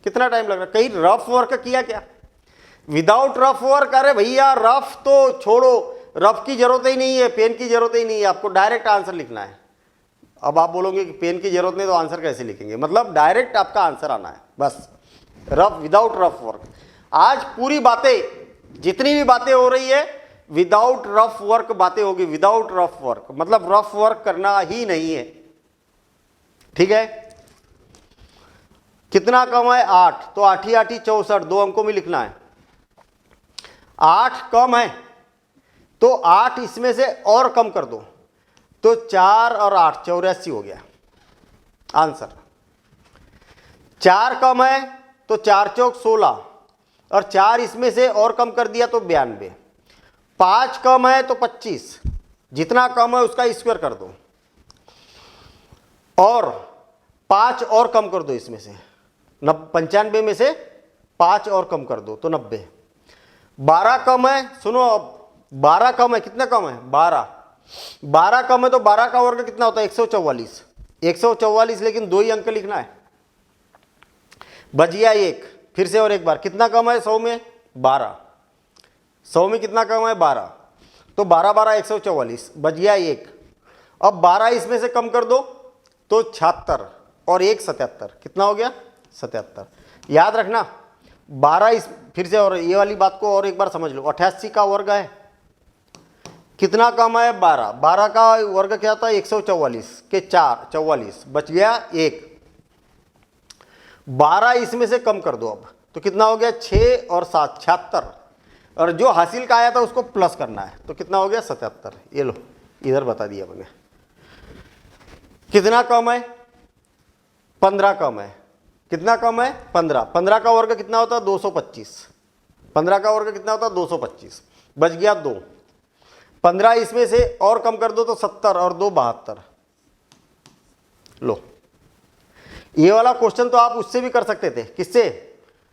कितना टाइम लग रहा है? कहीं रफ वर्क किया क्या? Without rough work? अरे भैया रफ तो छोड़ो, रफ की जरूरत ही नहीं है, पेन की जरूरत ही नहीं है, आपको डायरेक्ट आंसर लिखना है। अब आप बोलोगे कि पेन की जरूरत नहीं तो आंसर कैसे लिखेंगे? मतलब डायरेक्ट आपका आंसर आना है बस, रफ, विदाउट रफ वर्क। आज पूरी बातें, जितनी भी बातें हो रही है, विदाउट रफ वर्क बातें होगी। विदाउट रफ वर्क मतलब रफ वर्क करना ही नहीं है, ठीक है। कितना कम है? 8, तो 8 ही 8 ही 64। 2 अंकों में लिखना है। 8 कम है तो 8 इसमें से और कम कर दो, तो 4 और 8 84 हो गया आंसर। 4 कम है तो 4 चौक 16 और 4 इसमें से और कम कर दिया तो 92। 5 कम है तो 25, जितना कम है उसका स्क्वायर कर दो, और 5 और कम कर दो इसमें से, 95 में से 5 और कम कर दो तो 90। 12 कम है, सुनो, 12 कम है, कितना कम है 12। 12 कम है तो 12 का वर्ग कितना होता है 144। 144, लेकिन 2 ही अंक लिखना है, बच गया 1। फिर से और एक बार, कितना कम है 100 में 12, 100 में कितना कम है 12, तो 12 12 144, बच गया 1। अब 12 इसमें से कम कर दो तो 76 और 1 77, कितना हो गया 77। याद रखना 12 इस, फिर से और ये वाली बात को और एक बार समझ लो, 88 का वर्ग है, कितना कम है 12, 12 का वर्ग क्या था 144 के 4 44, बच गया 1। 12 इसमें से कम कर दो अब, तो कितना हो गया 6 और 7 76, और जो हासिल का आया था उसको प्लस करना है, तो कितना हो गया 77। ये लो इधर बता दिया मैंने। कितना कम है 15 कम है, कितना कम है 15। 15 का वर्ग कितना होता है 225, 15 का वर्ग कितना होता है 225, बच गया 2। 15 इसमें से और कम कर दो तो 70 और 2 72। लो, ये वाला क्वेश्चन तो आप उससे भी कर सकते थे, किससे,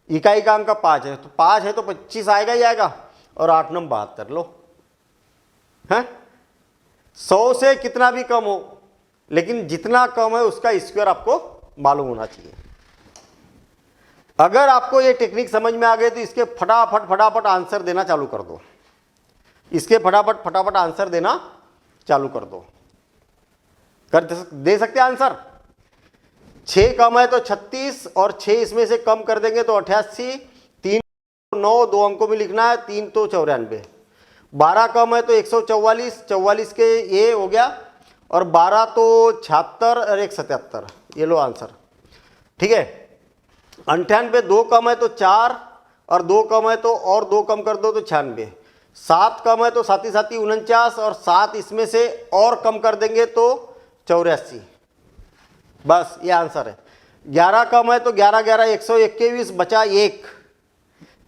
इकाई का अंक का 5 है, तो 5 है तो 25 आएगा ही आएगा, और 8 9 72। लो हैं, 100 से कितना भी कम हो, लेकिन जितना कम है उसका स्क्वायर आपको मालूम होना चाहिए। अगर आपको ये टेक्निक समझ में आ गई तो इसके फटाफट फटाफट आंसर देना चालू कर दो, इसके फटाफट फटाफट आंसर देना चालू कर दो। कर दे सकते हैं आंसर। 6 कम है तो 36, और 6 इसमें से कम कर देंगे तो 88। 3 9 2 अंकों में लिखना है, 3 तो 94। 12 कम है तो 144, 44 के ये हो गया, और 12 तो 76 और 1 77। ये लो आंसर, ठीक है। 98 2 कम है तो 4, और 2 कम है तो और 2 कम कर दो तो 96। 7 कम है तो साथ ही 49, और 7 इसमें से और कम कर देंगे तो 84। बस ये आंसर है। 11 कम है तो 11 11 121, बचा 1।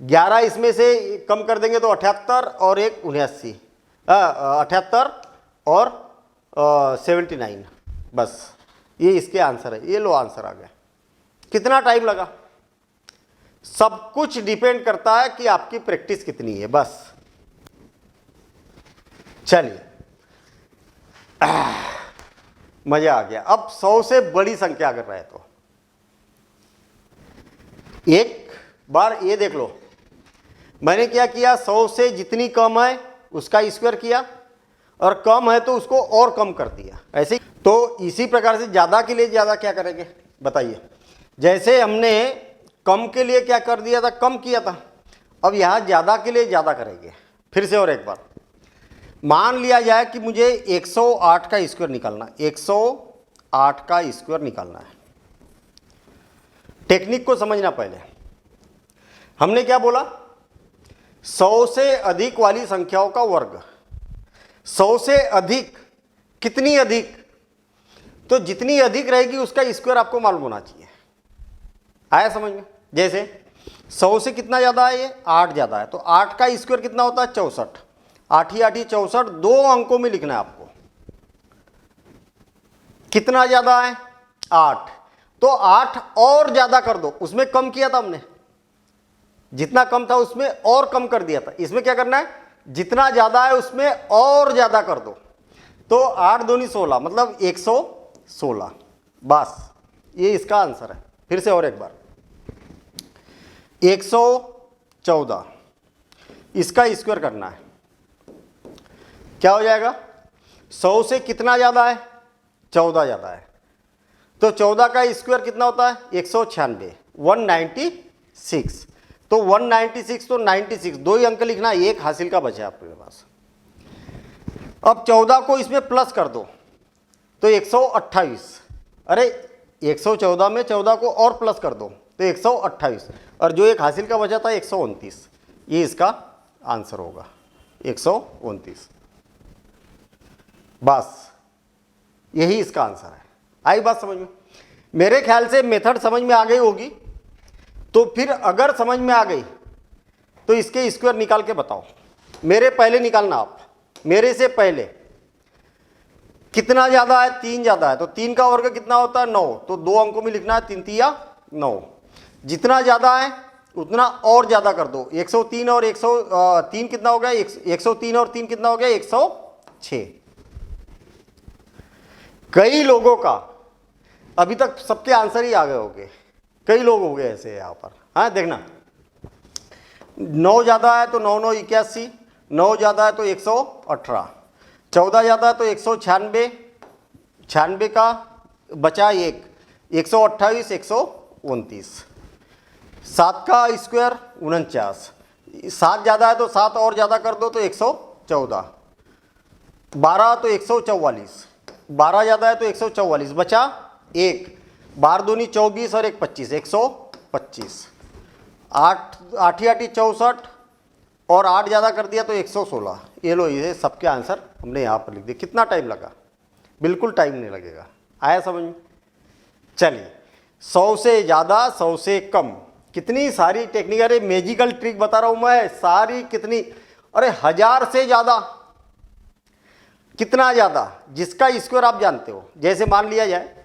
11 इसमें से कम कर देंगे तो 78 और 1 79, 78 और 79। बस ये इसके आंसर है। ये लो आंसर आ गया। कितना टाइम लगा, सब कुछ डिपेंड करता है कि आपकी प्रैक्टिस कितनी है। बस चलिए, मजा आ गया। अब 100 से बड़ी संख्या कर रहे हैं तो एक बार ये देख लो, मैंने क्या किया, 100 से जितनी कम है उसका स्क्वायर किया, और कम है तो उसको और कम कर दिया। ऐसे तो इसी प्रकार से ज़्यादा के लिए ज़्यादा क्या करेंगे बताइए। जैसे हमने कम के लिए क्या कर दिया था, कम किया था, अब यहाँ ज़्यादा के लिए ज़्यादा करेंगे। फिर से और एक बार, मान लिया जाए कि मुझे 108 का स्क्वायर निकालना, 108 का स्क्वायर निकालना है। टेक्निक को समझना पहले। हमने क्या बोला, 100 से अधिक वाली संख्याओं का वर्ग। 100 से अधिक, कितनी अधिक, तो जितनी अधिक रहेगी उसका स्क्वायर आपको मालूम होना चाहिए। आया समझ में। जैसे 100 से कितना ज़्यादा है, ये 8 ज़्यादा है, तो 8 का स्क्वायर कितना होता है 64। 8 ही 8 ही 64, 2 अंकों में लिखना है आपको। कितना ज़्यादा है 8, तो 8 और ज़्यादा कर दो। उसमें कम किया था हमने, जितना कम था उसमें और कम कर दिया था। इसमें क्या करना है, जितना ज़्यादा है उसमें और ज़्यादा कर दो। तो 8 दूनी 16, मतलब 116। बस ये इसका आंसर है। फिर से और एक बार, 114, इसका स्क्वायर करना है। क्या हो जाएगा, 100 से कितना ज़्यादा है, 14 ज़्यादा है, तो 14 का स्क्वायर कितना होता है 196, 196। तो 196 तो 96, 2 ही अंक लिखना, एक हासिल का बचा आपके पास। अब 14 को इसमें प्लस कर दो तो 128। अरे 114 में 14 को और प्लस कर दो तो 128, और जो एक हासिल का बचा था 129। ये इसका आंसर होगा 129। बस यही इसका आंसर है। आई बात समझ में? मेरे ख्याल से मेथड समझ में आ गई होगी। तो फिर अगर समझ में आ गई तो इसके स्क्वायर निकाल के बताओ। मेरे पहले निकालना आप, मेरे से पहले। कितना ज्यादा है? 3 ज्यादा है, तो 3 का वर्ग कितना होता है? 9। तो 2 अंकों में लिखना है 3 तिया 9। जितना ज्यादा है उतना और ज्यादा कर दो। 103 और 103 कितना हो गया? 103 और 3 कितना हो गया? 106। कई लोगों का अभी तक सबके आंसर ही आ गए होंगे। कई लोग हो गए ऐसे यहाँ पर। हाँ देखना, 9 ज्यादा है तो 9 9 81, 9 ज्यादा है तो 118, 14 ज्यादा है तो 196, 96 का बचा 1, 128, 129, 7 का स्क्वायर 49, 7 ज्यादा है तो 7 और ज्यादा कर दो तो 114, 12 तो 144, 12 ज्यादा है तो 144, बचा 1, 12 दूनी 24 और 1 25, 125, 8 8 64 और 8 ज़्यादा कर दिया तो 116। ये लो, ये सबके आंसर हमने यहाँ पर लिख दिए। कितना टाइम लगा? बिल्कुल टाइम नहीं लगेगा। आया समझ में? चलिए, 100 से ज़्यादा, 100 से कम, कितनी सारी टेक्निक, अरे मैजिकल ट्रिक बता रहा हूँ मैं सारी। कितनी, अरे 1000 से ज़्यादा, कितना ज़्यादा, जिसका स्क्वायर आप जानते हो। जैसे मान लिया जाए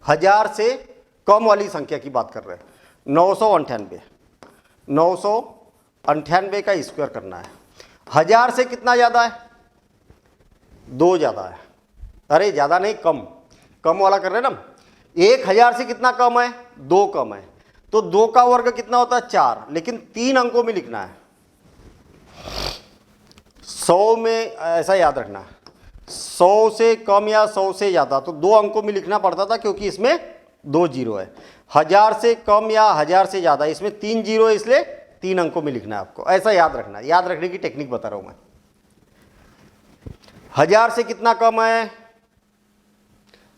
1000 से कम वाली संख्या की बात कर रहे हैं, 998, 998 का स्क्वायर करना है। 1000 से कितना ज़्यादा है? 2 ज़्यादा है। अरे ज़्यादा नहीं, कम, कम वाला कर रहे हैं ना। 1000 से कितना कम है? 2 कम है। तो 2 का वर्ग कितना होता है? 4, लेकिन 3 अंकों में लिखना है। 100 में ऐसा याद रखना है, 100 से कम या 100 से ज़्यादा तो 2 अंकों में लिखना पड़ता था, क्योंकि इसमें 2 जीरो है। 1000 से कम या 1000 से ज़्यादा, इसमें 3 जीरो है, इसलिए 3 अंकों में लिखना है आपको। ऐसा याद रखना, याद रखने की टेक्निक बता रहा हूं मैं। 1000 से कितना कम है?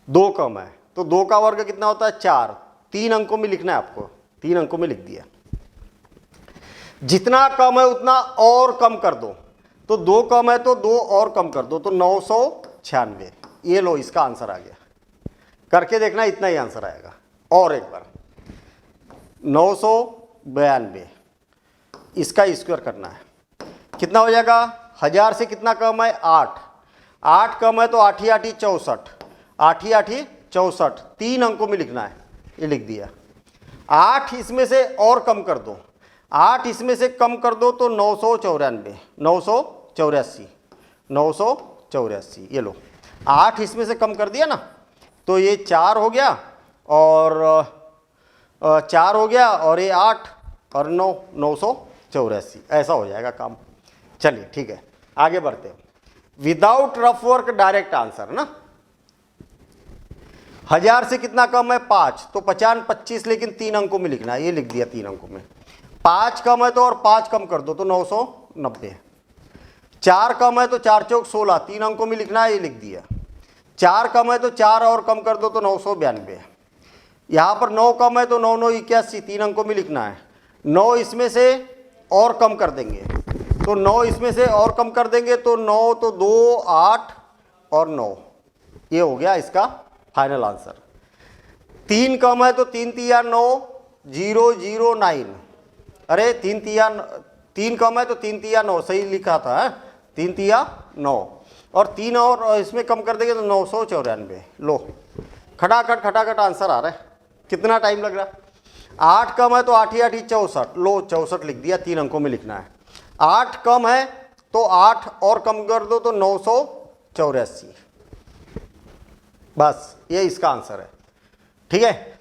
2 कम है, तो 2 का वर्ग कितना होता है? 4, 3 अंकों में लिखना है आपको। 3 अंकों में लिख दिया। जितना कम है उतना और कम कर दो, तो 2 कम है तो 2 और कम कर दो, तो 996। ये लो, इसका आंसर आ गया। करके देखना, इतना ही आंसर आएगा। और एक बार 992, इसका स्क्वायर करना है। कितना हो जाएगा? 1000 से कितना कम है? 8, 8 कम है तो 8 ही 8 64, 8 ही 8 64, 3 अंकों में लिखना है। ये लिख दिया। 8 इसमें से और कम कर दो, 8 इसमें से कम कर दो तो 994, 984, 984। ये लो, 8 इसमें से कम कर दिया ना, तो ये 4 हो गया और 4 हो गया, और ये 8 और 9, 984। ऐसा हो जाएगा काम। चलिए ठीक है, आगे बढ़ते हैं। Without rough work direct answer ना। 1000 से कितना कम है? 5, तो 50 25, लेकिन 3 अंकों में लिखना है। ये लिख दिया 3 अंकों में। 5 कम है तो और 5 कम कर दो तो 990। 4 कम है तो 4 चौक 16, 3 अंकों में लिखना है। ये लिख दिया। 4 कम है तो 4 और कम कर दो तो 992। यहाँ पर 9 कम है तो 9 9 81, 3 अंकों में लिखना है। 9 इसमें से और कम कर देंगे, तो 9 इसमें से और कम कर देंगे तो 9 तो 2 8 और 9। ये हो गया इसका फाइनल आंसर। 3 कम है तो 3 तिया 9, 0 0 9। अरे 3 कम है तो 3 तिया 9, सही लिखा था है? 3 तिया 9, और 3 और इसमें कम कर देंगे तो 994। लो, खटाखट आंसर आ रहा है। कितना टाइम लग रहा है? 8 कम है तो 8 ही 8 64, लो 64 लिख दिया। 3 अंकों में लिखना है। 8 कम है तो 8 और कम कर दो तो 984। बस ये इसका आंसर है। ठीक है।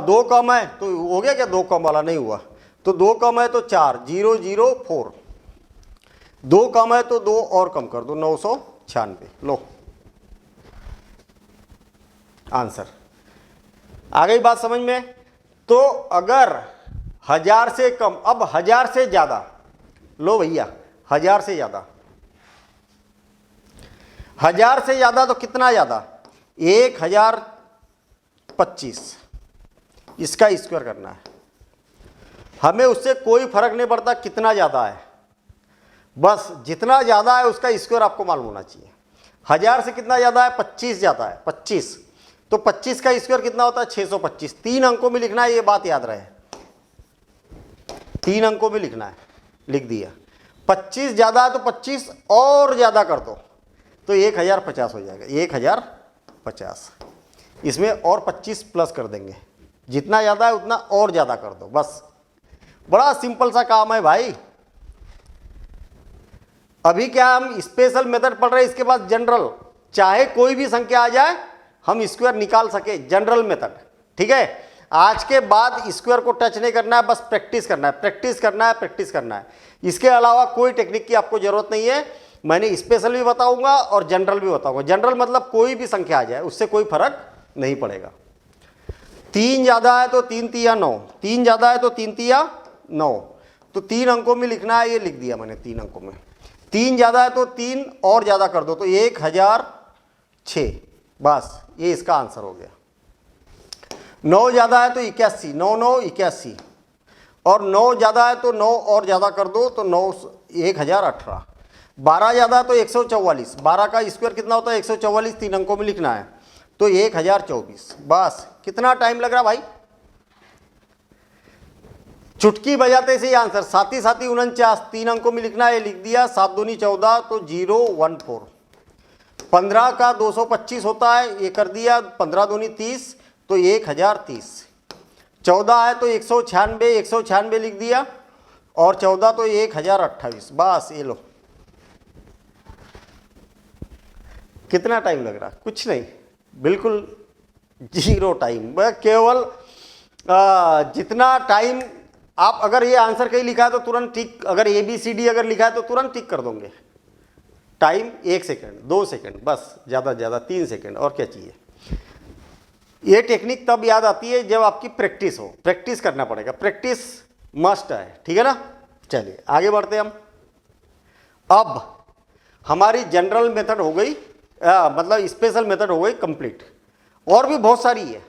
2 कम है तो हो गया क्या? 2 कम वाला नहीं हुआ, तो 2 कम है तो 4, 0 0 4। 2 कम है तो 2 और कम कर दो, 996। लो आंसर आ गई बात समझ में? तो अगर 1000 से कम, अब 1000 से ज्यादा, लो भैया 1000 से ज्यादा, 1000 से ज्यादा तो कितना ज्यादा? 1025, इसका स्क्वायर करना है। हमें उससे कोई फर्क नहीं पड़ता कितना ज़्यादा है, बस जितना ज़्यादा है उसका स्क्वायर आपको मालूम होना चाहिए। 1000 से कितना ज़्यादा है? 25 ज़्यादा है, 25। तो 25 का स्क्वायर कितना होता है? 625। 3 अंकों में लिखना है, ये बात याद रहे, 3 अंकों में लिखना है, लिख दिया। 25 ज़्यादा है तो 25 और ज़्यादा कर दो तो 1050 हो जाएगा, 1050। इसमें और 25 प्लस कर देंगे, जितना ज़्यादा है उतना और ज़्यादा कर दो, बस। बड़ा सिंपल सा काम है भाई। अभी क्या हम स्पेशल मेथड पढ़ रहे हैं, इसके बाद जनरल, चाहे कोई भी संख्या आ जाए हम स्क्वायर निकाल सके, जनरल मेथड। ठीक है, आज के बाद स्क्वायर को टच नहीं करना है, बस प्रैक्टिस करना है, प्रैक्टिस करना है, प्रैक्टिस करना है। इसके अलावा कोई टेक्निक की आपको जरूरत नहीं है। मैंने स्पेशल भी बताऊंगा और जनरल भी बताऊंगा। जनरल मतलब कोई भी संख्या आ जाए उससे कोई फर्क नहीं पड़ेगा। 3 ज़्यादा है तो 3 तिया 9, 3 ज़्यादा है तो 3 तिया 9, तो 3 अंकों में लिखना है, ये लिख दिया मैंने 3 अंकों में। 3 ज़्यादा है तो 3 और ज़्यादा कर दो तो 1006, बस ये इसका आंसर हो गया। 9 ज़्यादा है तो 81, 9 9 81, और 9 ज़्यादा है तो 9 और ज़्यादा कर दो तो 9 1018। 12 ज़्यादा है तो 144, 12 का स्क्वायर कितना होता है? 144, 3 अंकों में लिखना है तो 1024। बस कितना टाइम लग रहा भाई, चुटकी बजाते से ही आंसर। 7 7 49, 3 अंकों में लिखना है, लिख दिया। 7 दूनी 14 तो 014। 15 का 225 होता है, ये कर दिया। 15 दूनी 30 तो 1030। 14 है तो 196, 196 लिख दिया, और 14 तो 1028। बस ये लो। कितना टाइम लग रहा? कुछ नहीं, बिल्कुल 0 टाइम। केवल जितना टाइम आप, अगर ये आंसर कहीं लिखा है तो तुरंत टिक, अगर ABCD अगर लिखा है तो तुरंत टिक कर दोगे। टाइम 1 सेकेंड, 2 सेकेंड, बस ज़्यादा से ज़्यादा 3 सेकेंड, और क्या चाहिए। ये टेक्निक तब याद आती है जब आपकी प्रैक्टिस हो, प्रैक्टिस करना पड़ेगा, प्रैक्टिस मस्ट है। ठीक है ना, चलिए आगे बढ़ते हैं हम। अब हमारी जनरल मेथड हो गई, मतलब स्पेशल मेथड हो गई कंप्लीट। और भी बहुत सारी है,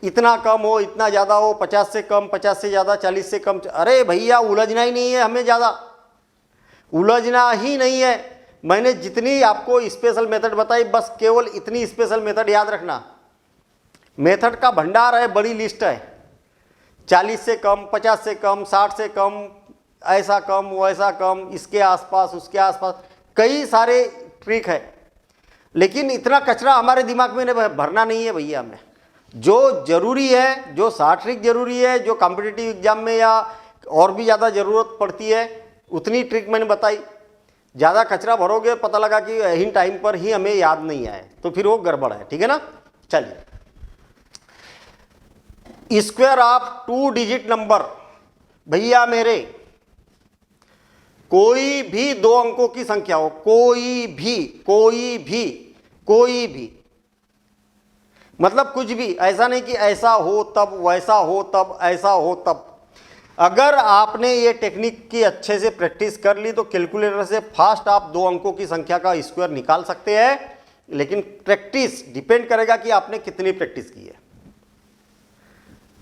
इतना कम हो, इतना ज़्यादा हो, 50 से कम, 50 से ज़्यादा, 40 से कम। अरे भैया उलझना ही नहीं है हमें, ज़्यादा उलझना ही नहीं है। मैंने जितनी आपको स्पेशल मेथड बताई, बस केवल इतनी स्पेशल मेथड याद रखना। मेथड का भंडार है, बड़ी लिस्ट है। 40 से कम, 50 से कम, 60 से कम, ऐसा कम, वैसा कम, इसके आसपास, उसके आसपास, कई सारे ट्रिक है। लेकिन इतना कचरा हमारे दिमाग में भरना नहीं है भैया। हमें जो जरूरी है, जो 60 ट्रिक जरूरी है, जो कॉम्पिटिटिव एग्जाम में या और भी ज़्यादा ज़रूरत पड़ती है, उतनी ट्रिक मैंने बताई। ज़्यादा कचरा भरोगे, पता लगा कि इन टाइम पर ही हमें याद नहीं आए, तो फिर वो गड़बड़ है। ठीक है ना, चलिए। स्क्वायर ऑफ 2 डिजिट नंबर, भैया मेरे, कोई भी 2 अंकों की संख्या हो, कोई भी, मतलब कुछ भी, ऐसा नहीं कि ऐसा हो तब, वैसा हो तब, ऐसा हो तब। अगर आपने ये टेक्निक की अच्छे से प्रैक्टिस कर ली तो कैलकुलेटर से फास्ट आप 2 अंकों की संख्या का स्क्वायर निकाल सकते हैं। लेकिन प्रैक्टिस डिपेंड करेगा कि आपने कितनी प्रैक्टिस की है।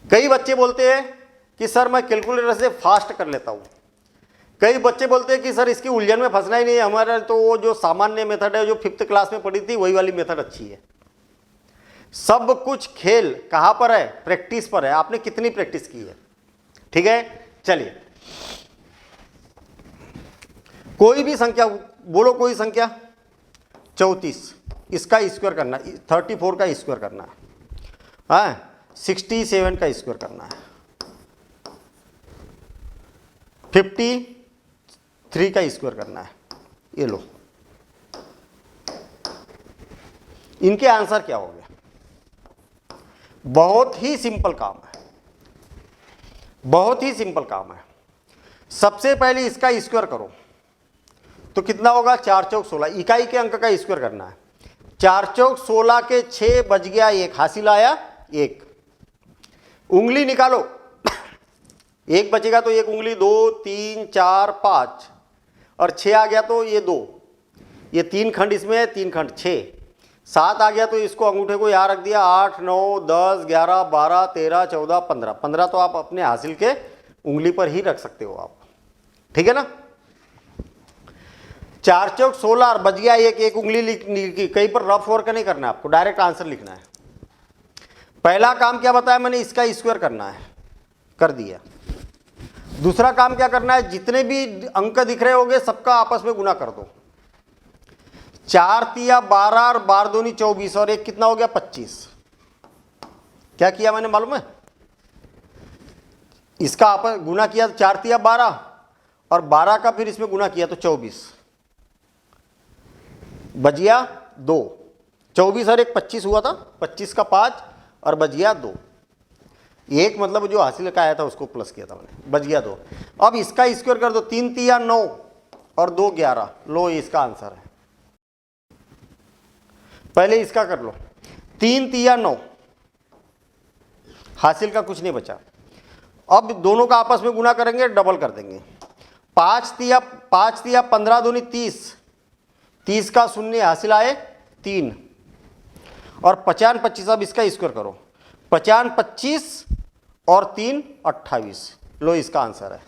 कई बच्चे बोलते हैं कि सर मैं कैलकुलेटर से फास्ट कर लेता हूँ। कई बच्चे बोलते हैं कि सर इसकी उलझन में फंसना ही नहीं है, हमारा तो वो जो सामान्य मेथड है, जो 5th क्लास में पढ़ी थी, वही वाली मेथड अच्छी है। सब कुछ खेल कहाँ पर है? प्रैक्टिस पर है। आपने कितनी प्रैक्टिस की है। ठीक है, चलिए। कोई भी संख्या बोलो, कोई संख्या 34, इसका स्क्वायर करना है, 34 का स्क्वायर करना है, हाँ, 67 का स्क्वायर करना है, 53 का स्क्वायर करना है। ये लो, इनके आंसर क्या हो गए? बहुत ही सिंपल काम है, बहुत ही सिंपल काम है। सबसे पहले इसका स्क्वायर करो तो कितना होगा? 4 चौक 16, इकाई के अंक का स्क्वायर करना है। 4 चौक 16 के 6 बच गया, 1 हासिल आया, 1 उंगली निकालो। 1 बचेगा तो 1 उंगली, 2 3 4 5, और 6 आ गया तो ये 2, ये 3 खंड इसमें है, 3 खंड 6, 7 आ गया तो इसको अंगूठे को यहाँ रख दिया, 8 9 10 11 12 13 14 15, 15 तो आप अपने हासिल के उंगली पर ही रख सकते हो आप, ठीक है ना। 4 चौक 16 और बच गया एक उंगली लिखी, कहीं पर रफ वर्क नहीं करना है आपको, डायरेक्ट आंसर लिखना है। पहला काम क्या बताया मैंने, इसका स्क्वायर करना है, कर दिया। दूसरा काम क्या करना है, जितने भी अंक दिख रहे होंगे सबका आपस में गुना कर दो। 4 तिया 12 और 12 दूनी 24 और एक कितना हो गया 25। क्या किया मैंने मालूम है, इसका आपस गुना किया 4 तिया 12 और 12 का फिर इसमें गुना किया तो 24, बच गया 2। 24 और एक 25 हुआ था, 25 का 5 और बच गया 2। एक मतलब जो हासिल का आया था उसको प्लस किया था मैंने, बच गया 2। अब इसका स्क्वायर कर दो, 3 तिया 9 और 2 11, लो इसका आंसर है। पहले इसका कर लो, 3 तिया 9, हासिल का कुछ नहीं बचा। अब दोनों का आपस में गुना करेंगे, डबल कर देंगे। 5 तिया 15 दूनी 30, 30 का शून्य हासिल आए 3 और 50 25। अब इसका स्क्वायर करो, 50 25 और 3 28, लो इसका आंसर है।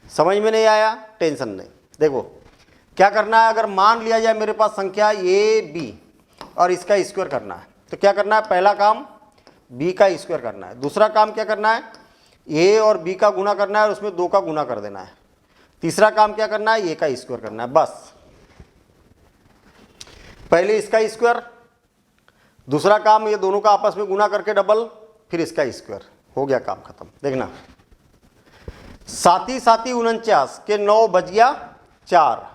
समझ में नहीं आया, टेंशन नहीं। देखो क्या करना है, अगर मान लिया जाए मेरे पास संख्या ए बी और इसका स्क्वायर करना है तो क्या करना है, पहला काम बी का स्क्वायर करना है, दूसरा काम क्या करना है, ए और बी का गुना करना है और उसमें 2 का गुना कर देना है, तीसरा काम क्या करना है, ए का स्क्वायर करना है। बस पहले इसका स्क्वायर, दूसरा काम ये दोनों का आपस में गुना करके डबल, फिर इसका स्क्वायर, हो गया काम खत्म। देखना 7 7 49 के 9 बच गया 4,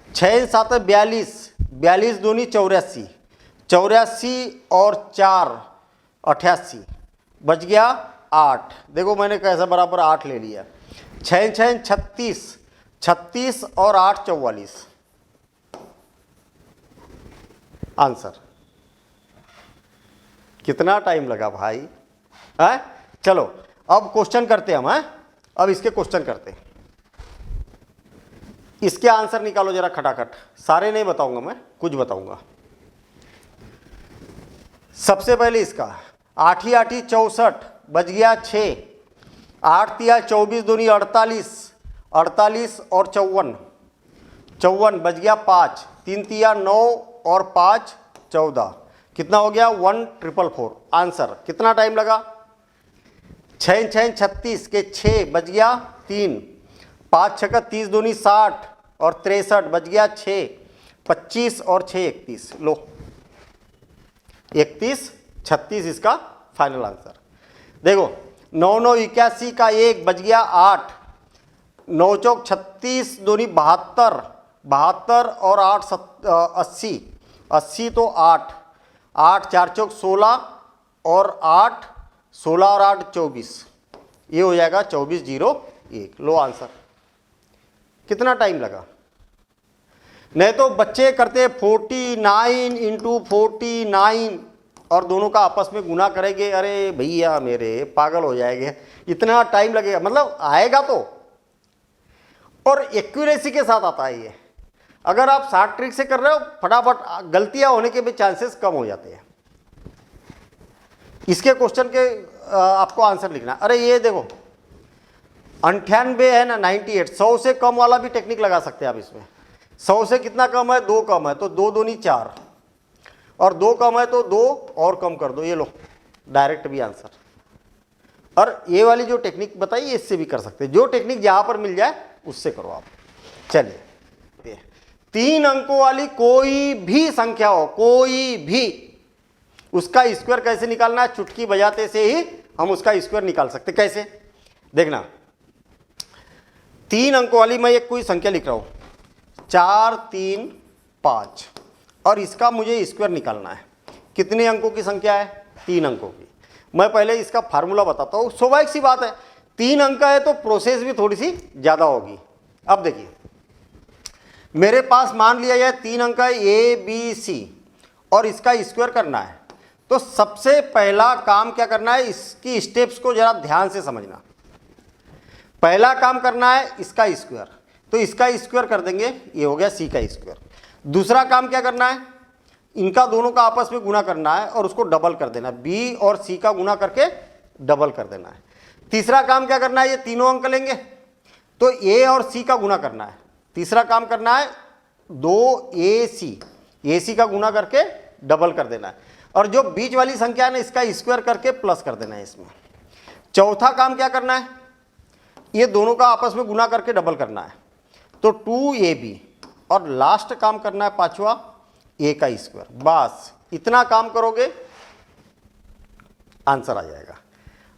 6 7 42, 42 दूनी 84, 84 और 4 88, बच गया 8। देखो मैंने कैसा बराबर 8 ले लिया। 6 6 36, 36 और 8 44, आंसर। कितना टाइम लगा भाई, है? चलो अब क्वेश्चन करते हम, हैं? अब इसके क्वेश्चन करते हैं, इसके आंसर निकालो जरा खटाखट। सारे नहीं बताऊंगा मैं, कुछ बताऊंगा। सबसे पहले इसका 8 8 64 बच गया 6, 8 तिया 24 दूनी 48, 48 और 54, 54 बच गया 5, 3 तिया 9 और 5 14, कितना हो गया 1444। आंसर कितना टाइम लगा, 6 6 36 के 6 बच गया 3, 5 6 का 30 दूनी 60 और 63 बच गया 6, 25 और 6 31, लो 31 36 इसका फाइनल आंसर। देखो 9 9 81 का 1 बच गया 8, 9 चौक 36 दूनी 72, 72 और 8 80, 80 तो 8, 8 4 चौक 16 और 8 16 और 8 24, ये हो जाएगा 24 0 1, लो आंसर। कितना टाइम लगा, नहीं तो बच्चे करते 49 इंटू 49 और दोनों का आपस में गुना करेंगे, अरे भैया मेरे पागल हो जाएंगे, इतना टाइम लगेगा। मतलब आएगा तो, और एक्यूरेसी के साथ आता है ये। अगर आप शॉर्ट ट्रिक से कर रहे हो फटाफट, गलतियां होने के भी चांसेस कम हो जाते हैं। इसके क्वेश्चन के आपको आंसर लिखना। अरे ये देखो 98 है ना, 98, 100 से कम वाला भी टेक्निक लगा सकते हैं आप इसमें। 100 से कितना कम है, 2 कम है तो 2 दूनी 4 और 2 कम है तो 2 और कम कर दो, ये लो डायरेक्ट भी आंसर। और ये वाली जो टेक्निक बताई इससे भी कर सकते हैं, जो टेक्निक जहां पर मिल जाए उससे करो आप। चलिए 3 अंकों वाली कोई भी संख्या हो, कोई भी, उसका स्क्वायर कैसे निकालना है, चुटकी बजाते से ही हम उसका स्क्वायर निकाल सकते। कैसे, देखना 3 अंकों वाली मैं एक कोई संख्या लिख रहा हूं 4 3 5 और इसका मुझे स्क्वायर निकालना है। कितने अंकों की संख्या है, 3 अंकों की। मैं पहले इसका फार्मूला बताता हूं, स्वाभाविक सी बात है 3 अंक है तो प्रोसेस भी थोड़ी सी ज्यादा होगी। अब देखिए मेरे पास मान लिया जाए 3 अंक है ए बी सी और इसका स्क्वायर करना है, तो सबसे पहला काम क्या करना है, इसकी स्टेप्स को जरा ध्यान से समझना। पहला काम करना है इसका स्क्वायर, तो इसका स्क्वायर कर देंगे, ये हो गया सी का स्क्वायर। दूसरा काम क्या करना है, इनका दोनों का आपस में गुना करना है और उसको डबल कर देना, बी और सी का गुना करके डबल कर देना है। तीसरा काम क्या करना है, ये तीनों अंक लेंगे तो ए और सी का गुना करना है। तीसरा काम करना है 2ac का गुना करके डबल कर देना है, और जो बीच वाली संख्या है ना इसका स्क्वायर करके प्लस कर देना है इसमें। चौथा काम क्या करना है, ये दोनों का आपस में गुना करके डबल करना है तो 2ab, और लास्ट काम करना है पांचवा a का स्क्वायर। बस इतना काम करोगे आंसर आ जाएगा।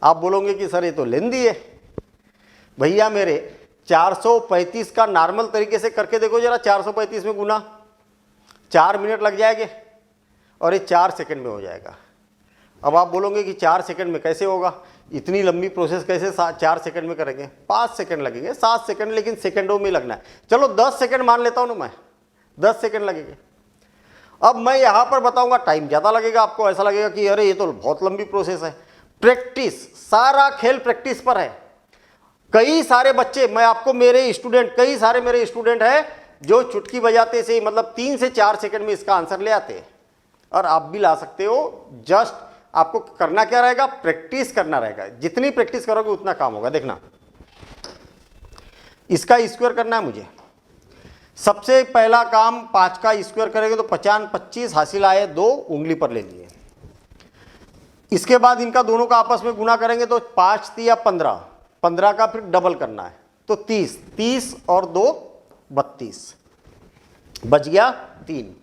आप बोलोगे कि सर ये तो लेंदी है। भैया मेरे 435 का नॉर्मल तरीके से करके देखो जरा, 435 में गुना 4 मिनट लग जाएंगे और ये 4 सेकंड में हो जाएगा। अब आप बोलोगे कि 4 सेकंड में कैसे होगा, इतनी लंबी प्रोसेस कैसे 4 सेकंड में करेंगे? 5 सेकंड लगेंगे, 7 सेकंड, लेकिन सेकंडों में लगना है। चलो 10 सेकंड मान लेता हूं ना मैं, 10 सेकंड लगेंगे। अब मैं यहां पर बताऊंगा टाइम ज़्यादा लगेगा, आपको ऐसा लगेगा कि अरे ये तो बहुत लंबी प्रोसेस है। प्रैक्टिस, सारा खेल प्रैक्टिस पर है। कई सारे बच्चे, मैं आपको मेरे स्टूडेंट, कई सारे मेरे स्टूडेंट हैं जो चुटकी बजाते से मतलब 3 से 4 सेकंड में इसका आंसर ले आते हैं, और आप भी ला सकते हो। जस्ट आपको करना क्या रहेगा, प्रैक्टिस करना रहेगा। जितनी प्रैक्टिस करोगे उतना काम होगा। देखना, इसका स्क्वायर करना है मुझे। सबसे पहला काम 5 का स्क्वायर करेंगे तो 50 25 हासिल आए, 2 उंगली पर ले लिए। इसके बाद इनका दोनों का आपस में गुना करेंगे तो 5 3 15, 15 का फिर डबल करना है तो 30, 30 और 2 32, बच गया 3।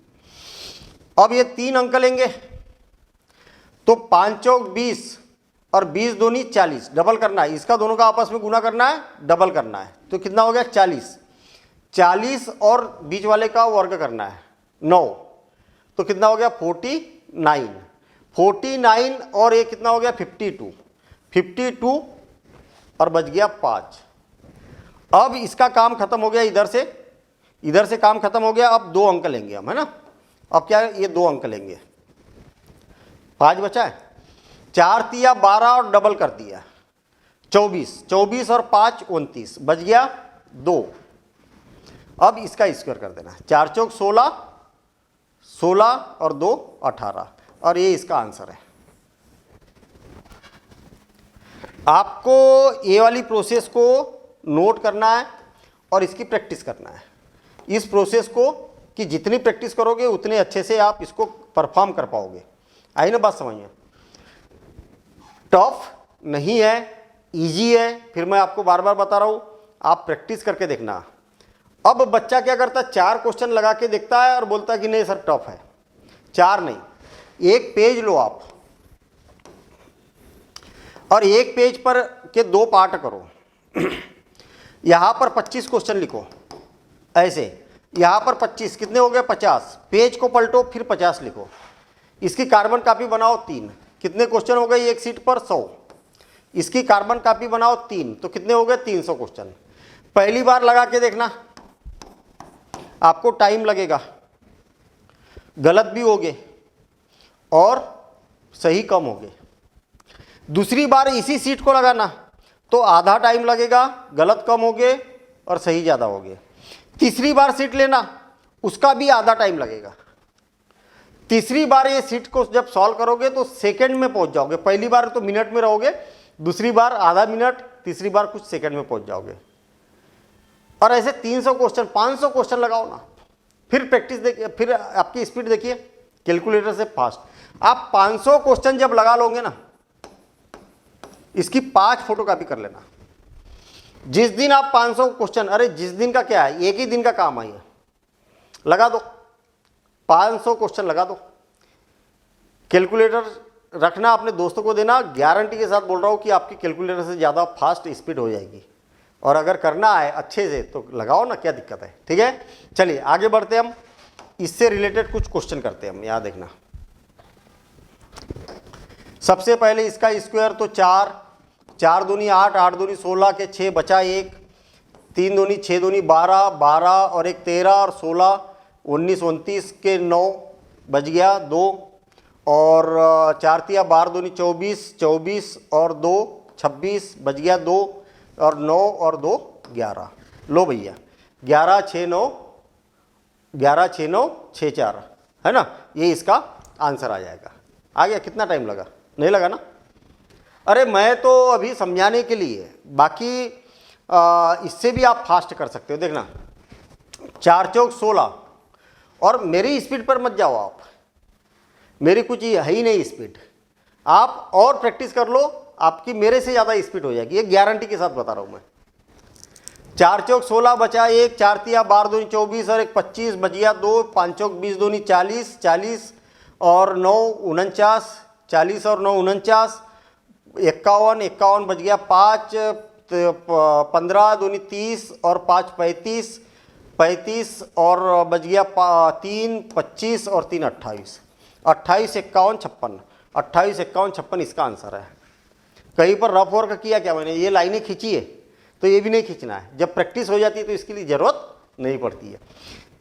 अब ये 3 अंक लेंगे तो 5 चौक 20 और 20 दूनी 40, डबल करना है। इसका दोनों का आपस में गुना करना है, डबल करना है तो कितना हो गया 40, 40 और बीच वाले का वर्ग करना है 9 तो कितना हो गया 49, 49 और ये कितना हो गया 52, 52 और बच गया 5। अब इसका काम खत्म हो गया, इधर से काम खत्म हो गया। अब 2 अंक लेंगे हम, है ना। अब क्या है, ये 2 अंक लेंगे, 5 बचा है, 4 3 12 और डबल कर दिया 24, 24 और 5 29, बच गया 2। अब इसका स्क्वायर कर देना, 4 चौक 16, 16 और 2 18, और ये इसका आंसर है। आपको ये वाली प्रोसेस को नोट करना है और इसकी प्रैक्टिस करना है। इस प्रोसेस को कि जितनी प्रैक्टिस करोगे उतने अच्छे से आप इसको परफॉर्म कर पाओगे। आई ना बात समझ में? टफ नहीं है, इजी है। फिर मैं आपको बार बार बता रहा हूं, आप प्रैक्टिस करके देखना। अब बच्चा क्या करता है, 4 क्वेश्चन लगा के देखता है और बोलता है कि नहीं सर टफ है। 4 नहीं, 1 पेज लो आप और 1 पेज पर के 2 पार्ट करो। यहां पर 25 क्वेश्चन लिखो ऐसे, यहां पर 25, कितने हो गए 50। पेज को पलटो, फिर 50 लिखो। इसकी कार्बन कॉपी बनाओ 3, कितने क्वेश्चन हो गए एक सीट पर 100। इसकी कार्बन कॉपी बनाओ 3 तो कितने हो गए 300 क्वेश्चन। पहली बार लगा के देखना, आपको टाइम लगेगा, गलत भी होगे और सही कम होगे। दूसरी बार इसी सीट को लगाना तो आधा टाइम लगेगा, गलत कम होगे और सही ज़्यादा होगे। तीसरी बार सीट लेना, उसका भी आधा टाइम लगेगा। तीसरी बार ये सीट को जब सॉल्व करोगे तो सेकंड में पहुंच जाओगे। पहली बार तो मिनट में रहोगे, दूसरी बार आधा मिनट, तीसरी बार कुछ सेकंड में पहुंच जाओगे। और ऐसे 300 क्वेश्चन 500 क्वेश्चन लगाओ ना, फिर प्रैक्टिस देखिए, फिर आपकी स्पीड देखिए कैलकुलेटर से फास्ट। आप 500 क्वेश्चन जब लगा लोगे ना, इसकी 5 फोटोकॉपी कर लेना। जिस दिन आप 500 क्वेश्चन, अरे जिस दिन का क्या है, एक ही दिन का काम है, लगा दो 500 क्वेश्चन लगा दो। कैलकुलेटर रखना, अपने दोस्तों को देना, गारंटी के साथ बोल रहा हूँ कि आपकी कैलकुलेटर से ज़्यादा फास्ट स्पीड हो जाएगी। और अगर करना है अच्छे से तो लगाओ ना, क्या दिक्कत है। ठीक है, चलिए आगे बढ़ते हम, इससे रिलेटेड कुछ क्वेश्चन करते हैं हम। यहाँ देखना, सबसे पहले इसका स्क्वायर तो 4, 4 दूनी 8, 8 दूनी 16 के 6 बचा 1, 3 दूनी 6 दूनी 12, 12 और 1 13 और 16 19 29 के 9 बच गया 2, और 4 3 12 दूनी 24, 24 और 2 26 बच गया 2, और 9 और 2 11। लो भैया 11 6 9 11 6 9 6 4, है ना। ये इसका आंसर आ जाएगा। आ गया, कितना टाइम लगा? नहीं लगा ना। अरे मैं तो अभी समझाने के लिए, बाकी इससे भी आप फास्ट कर सकते हो। देखना 4 चौक 16, और मेरी स्पीड पर मत जाओ आप, मेरी कुछ है ही नहीं स्पीड। आप और प्रैक्टिस कर लो, आपकी मेरे से ज़्यादा स्पीड हो जाएगी, ये गारंटी के साथ बता रहा हूँ मैं। 4 चौक 16 बचा 1, 4 तिया 12 दूनी 24 और 1 25 बच गया 2, 5 चौक 20 दूनी 40, 40 और 9 49, 40 और 9 49, 51, 51 बच गया 5, 15 दूनी 30 और 5 35, 35 और बच गया 3 25 और 3 28, 28 51 56, 28 51 56 इसका आंसर है। कहीं पर रफ वर्क किया क्या मैंने, ये लाइनें खींची है तो ये भी नहीं खींचना है, जब प्रैक्टिस हो जाती है तो इसके लिए ज़रूरत नहीं पड़ती है।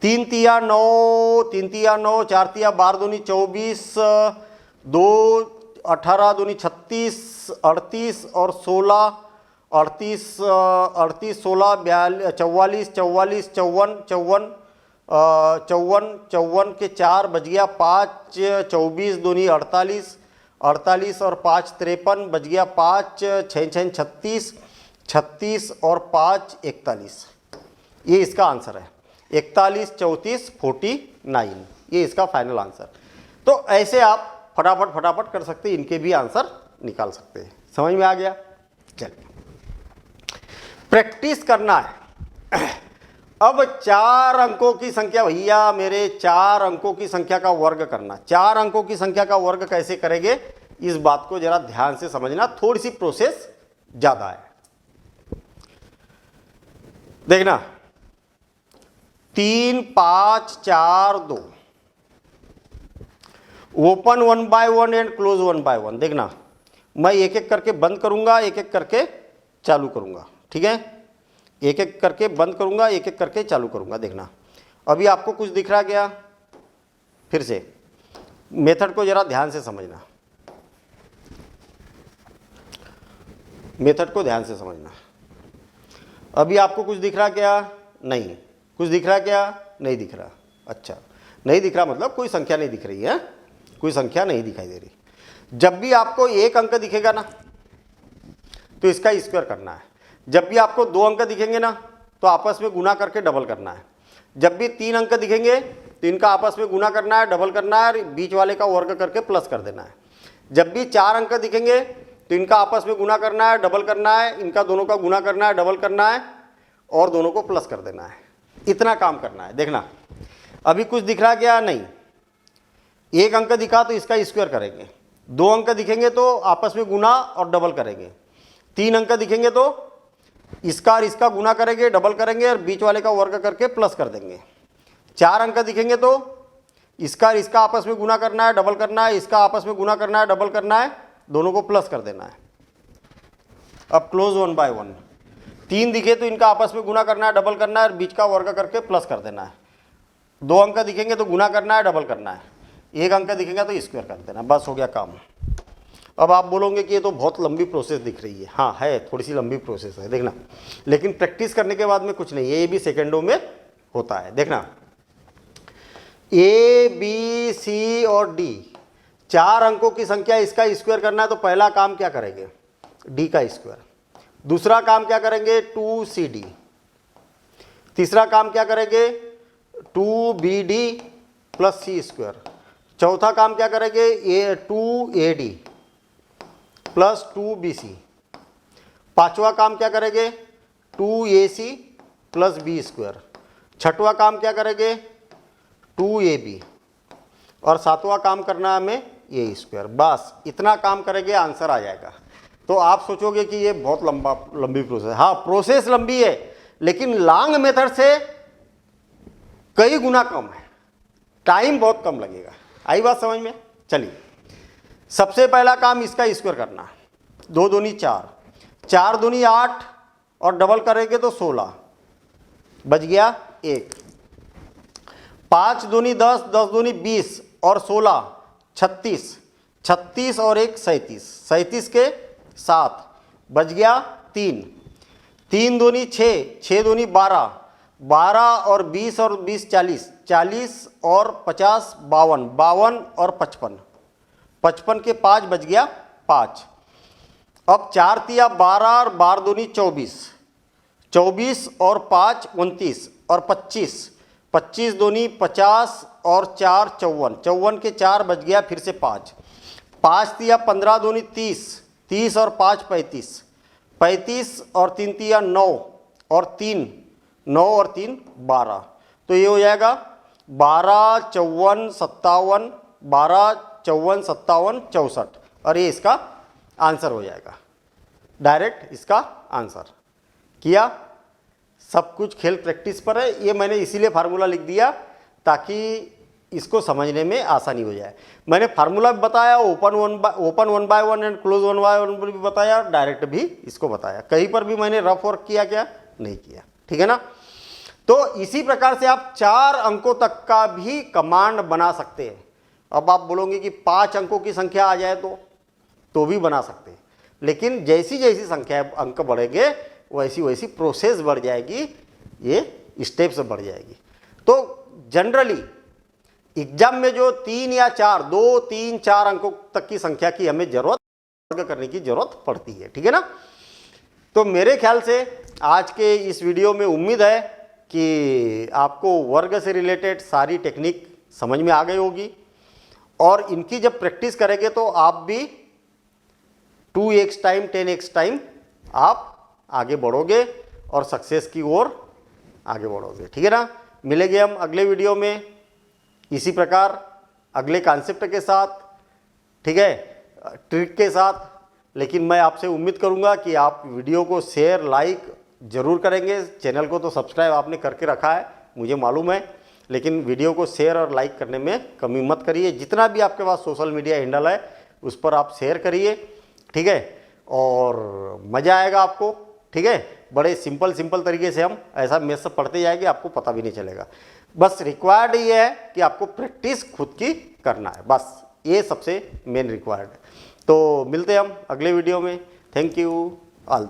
3 तिया 9, 3 तिया 9, 4 तिया 12 दूनी 24, 2 18 दूनी 36, 38 और 16, 38 38 16 44 44 54 54 54 54 के 4 बज गया 5, 24 दूनी 48, 48 और 5 53 बज गया 5, 6 6 36, 36 और 5 41, ये इसका आंसर है। 41 34 49, ये इसका फाइनल आंसर। तो ऐसे आप फटाफट फटाफट कर सकते हैं, इनके भी आंसर निकाल सकते हैं। समझ में आ गया? चलिए प्रैक्टिस करना है। अब 4 अंकों की संख्या, भैया मेरे 4 अंकों की संख्या का वर्ग करना। 4 अंकों की संख्या का वर्ग कैसे करेंगे, इस बात को जरा ध्यान से समझना, थोड़ी सी प्रोसेस ज्यादा है। देखना 3 5 4 2, open 1 by 1 and close 1 by 1। देखना मैं एक एक करके बंद करूंगा, एक एक करके चालू करूंगा, ठीक है? एक एक करके बंद करूंगा, एक एक करके चालू करूंगा। देखना अभी आपको कुछ दिख रहा क्या? फिर से मेथड को जरा ध्यान से समझना, मेथड को ध्यान से समझना। अभी आपको कुछ दिख रहा क्या? नहीं। कुछ दिख रहा क्या? नहीं दिख रहा। अच्छा, नहीं दिख रहा मतलब कोई संख्या नहीं दिख रही है, कोई संख्या नहीं दिखाई दे रही। जब भी आपको एक अंक दिखेगा ना तो इसका स्क्वायर करना है। जब भी आपको 2 अंक दिखेंगे ना तो आपस में गुना करके डबल करना है। जब भी 3 अंक दिखेंगे तो इनका आपस में गुना करना है, डबल करना है, बीच वाले का वर्ग करके प्लस कर देना है। जब भी 4 अंक दिखेंगे तो इनका आपस में गुना करना है, डबल करना है, इनका दोनों का गुना करना है, डबल करना है और दोनों को प्लस कर देना है। इतना काम करना है। देखना अभी कुछ दिख रहा क्या? नहीं। एक अंक दिखा तो इसका स्क्वायर करेंगे, 2 अंक दिखेंगे तो आपस में गुना और डबल करेंगे, 3 अंक दिखेंगे तो इसका और इसका गुना करेंगे, डबल करेंगे और बीच वाले का वर्ग करके प्लस कर देंगे। 4 अंक दिखेंगे तो इसका और इसका आपस में गुना करना है, डबल करना है, इसका आपस में गुना करना है, डबल करना है, दोनों को प्लस कर देना है। अब क्लोज 1 बाय 1। 3 दिखे तो इनका आपस में गुना करना है, डबल करना है और बीच का वर्ग करके प्लस कर देना है। 2 अंक दिखेंगे तो गुना करना है, डबल करना है। 1 अंक दिखेगा तो स्क्वायर कर देना, बस हो गया काम। अब आप बोलोगे कि ये तो बहुत लंबी प्रोसेस दिख रही है। हाँ है, थोड़ी सी लंबी प्रोसेस है, देखना। लेकिन प्रैक्टिस करने के बाद में कुछ नहीं है, ये भी सेकेंडों में होता है। देखना ए बी सी और डी 4 अंकों की संख्या, इसका स्क्वायर करना है तो पहला काम क्या करेंगे? डी का स्क्वायर। दूसरा काम क्या करेंगे? 2CD। तीसरा काम क्या करेंगे? 2BD plus C square. चौथा काम क्या करेंगे? 2AD plus 2BC। पांचवा काम क्या करेंगे? 2AC plus B square. छठवां काम क्या करेंगे? 2AB और सातवां काम करना है हमें ए स्क्वायर। बस इतना काम करेंगे, आंसर आ जाएगा। तो आप सोचोगे कि ये बहुत लंबी प्रोसेस है। हाँ प्रोसेस लंबी है, लेकिन लॉन्ग मेथड से कई गुना कम है, टाइम बहुत कम लगेगा। आई बात समझ में? चलिए सबसे पहला काम इसका स्क्वायर करना। 2 दूनी 4, 4 दूनी 8 और डबल करेंगे तो 16 बच गया 1। 5 दूनी 10, 10 दूनी 20 और 16 36, 36 और 1 37, 37 के 7 बच गया 3। 3 दूनी 6, 6 दूनी 12, 12 और 20 और 20 40, 40 और 50 52, 52 और 55, 55 के 5 बच गया 5। अब 4 तिया 12 और 12 दूनी 24, 24 और 5 29 और 25, 25 दूनी 50 और 4 54, 54 के 4 बच गया, फिर से 5, 5 तिया 15 दूनी 30, 30 और 5 35, 35 और 3 तिया 9 और 3 9 और 3 12। तो ये हो जाएगा 12 54 57, 12 54 57 64, और ये इसका आंसर हो जाएगा, डायरेक्ट इसका आंसर। किया, सब कुछ खेल प्रैक्टिस पर है। ये मैंने इसीलिए फार्मूला लिख दिया ताकि इसको समझने में आसानी हो जाए। मैंने फार्मूला भी बताया, open one by one and close one by one भी बताया, डायरेक्ट भी इसको बताया। कहीं पर भी मैंने रफ वर्क किया क्या? नहीं किया। ठीक है ना। तो इसी प्रकार से आप 4 अंकों तक का भी कमांड बना सकते हैं। अब आप बोलोगे कि 5 अंकों की संख्या आ जाए तो भी बना सकते हैं, लेकिन जैसी जैसी संख्या अंक बढ़ेंगे वैसी वैसी प्रोसेस बढ़ जाएगी, ये स्टेप्स बढ़ जाएगी। तो जनरली एग्जाम में जो 3 या 4 2 3 4 अंकों तक की संख्या की हमें जरूरत करने की जरूरत पड़ती है। ठीक है ना। तो मेरे ख्याल से आज के इस वीडियो में उम्मीद है कि आपको वर्ग से रिलेटेड सारी टेक्निक समझ में आ गई होगी, और इनकी जब प्रैक्टिस करेंगे तो आप भी 2x टाइम 10x टाइम आप आगे बढ़ोगे और सक्सेस की ओर आगे बढ़ोगे। ठीक है ना। मिलेंगे हम अगले वीडियो में इसी प्रकार अगले कॉन्सेप्ट के साथ, ठीक है, ट्रिक के साथ। लेकिन मैं आपसे उम्मीद करूंगा कि आप वीडियो को शेयर लाइक जरूर करेंगे। चैनल को तो सब्सक्राइब आपने करके रखा है, मुझे मालूम है, लेकिन वीडियो को शेयर और लाइक करने में कमी मत करिए। जितना भी आपके पास सोशल मीडिया हैंडल है उस पर आप शेयर करिए। ठीक है, और मज़ा आएगा आपको। ठीक है, बड़े सिंपल तरीके से हम ऐसा मैथ सब पढ़ते जाएंगे, आपको पता भी नहीं चलेगा। बस रिक्वायर्ड ये है कि आपको प्रैक्टिस खुद की करना है, बस ये सबसे मेन रिक्वायर्ड है। तो मिलते हैं हम अगले वीडियो में। Thank you all.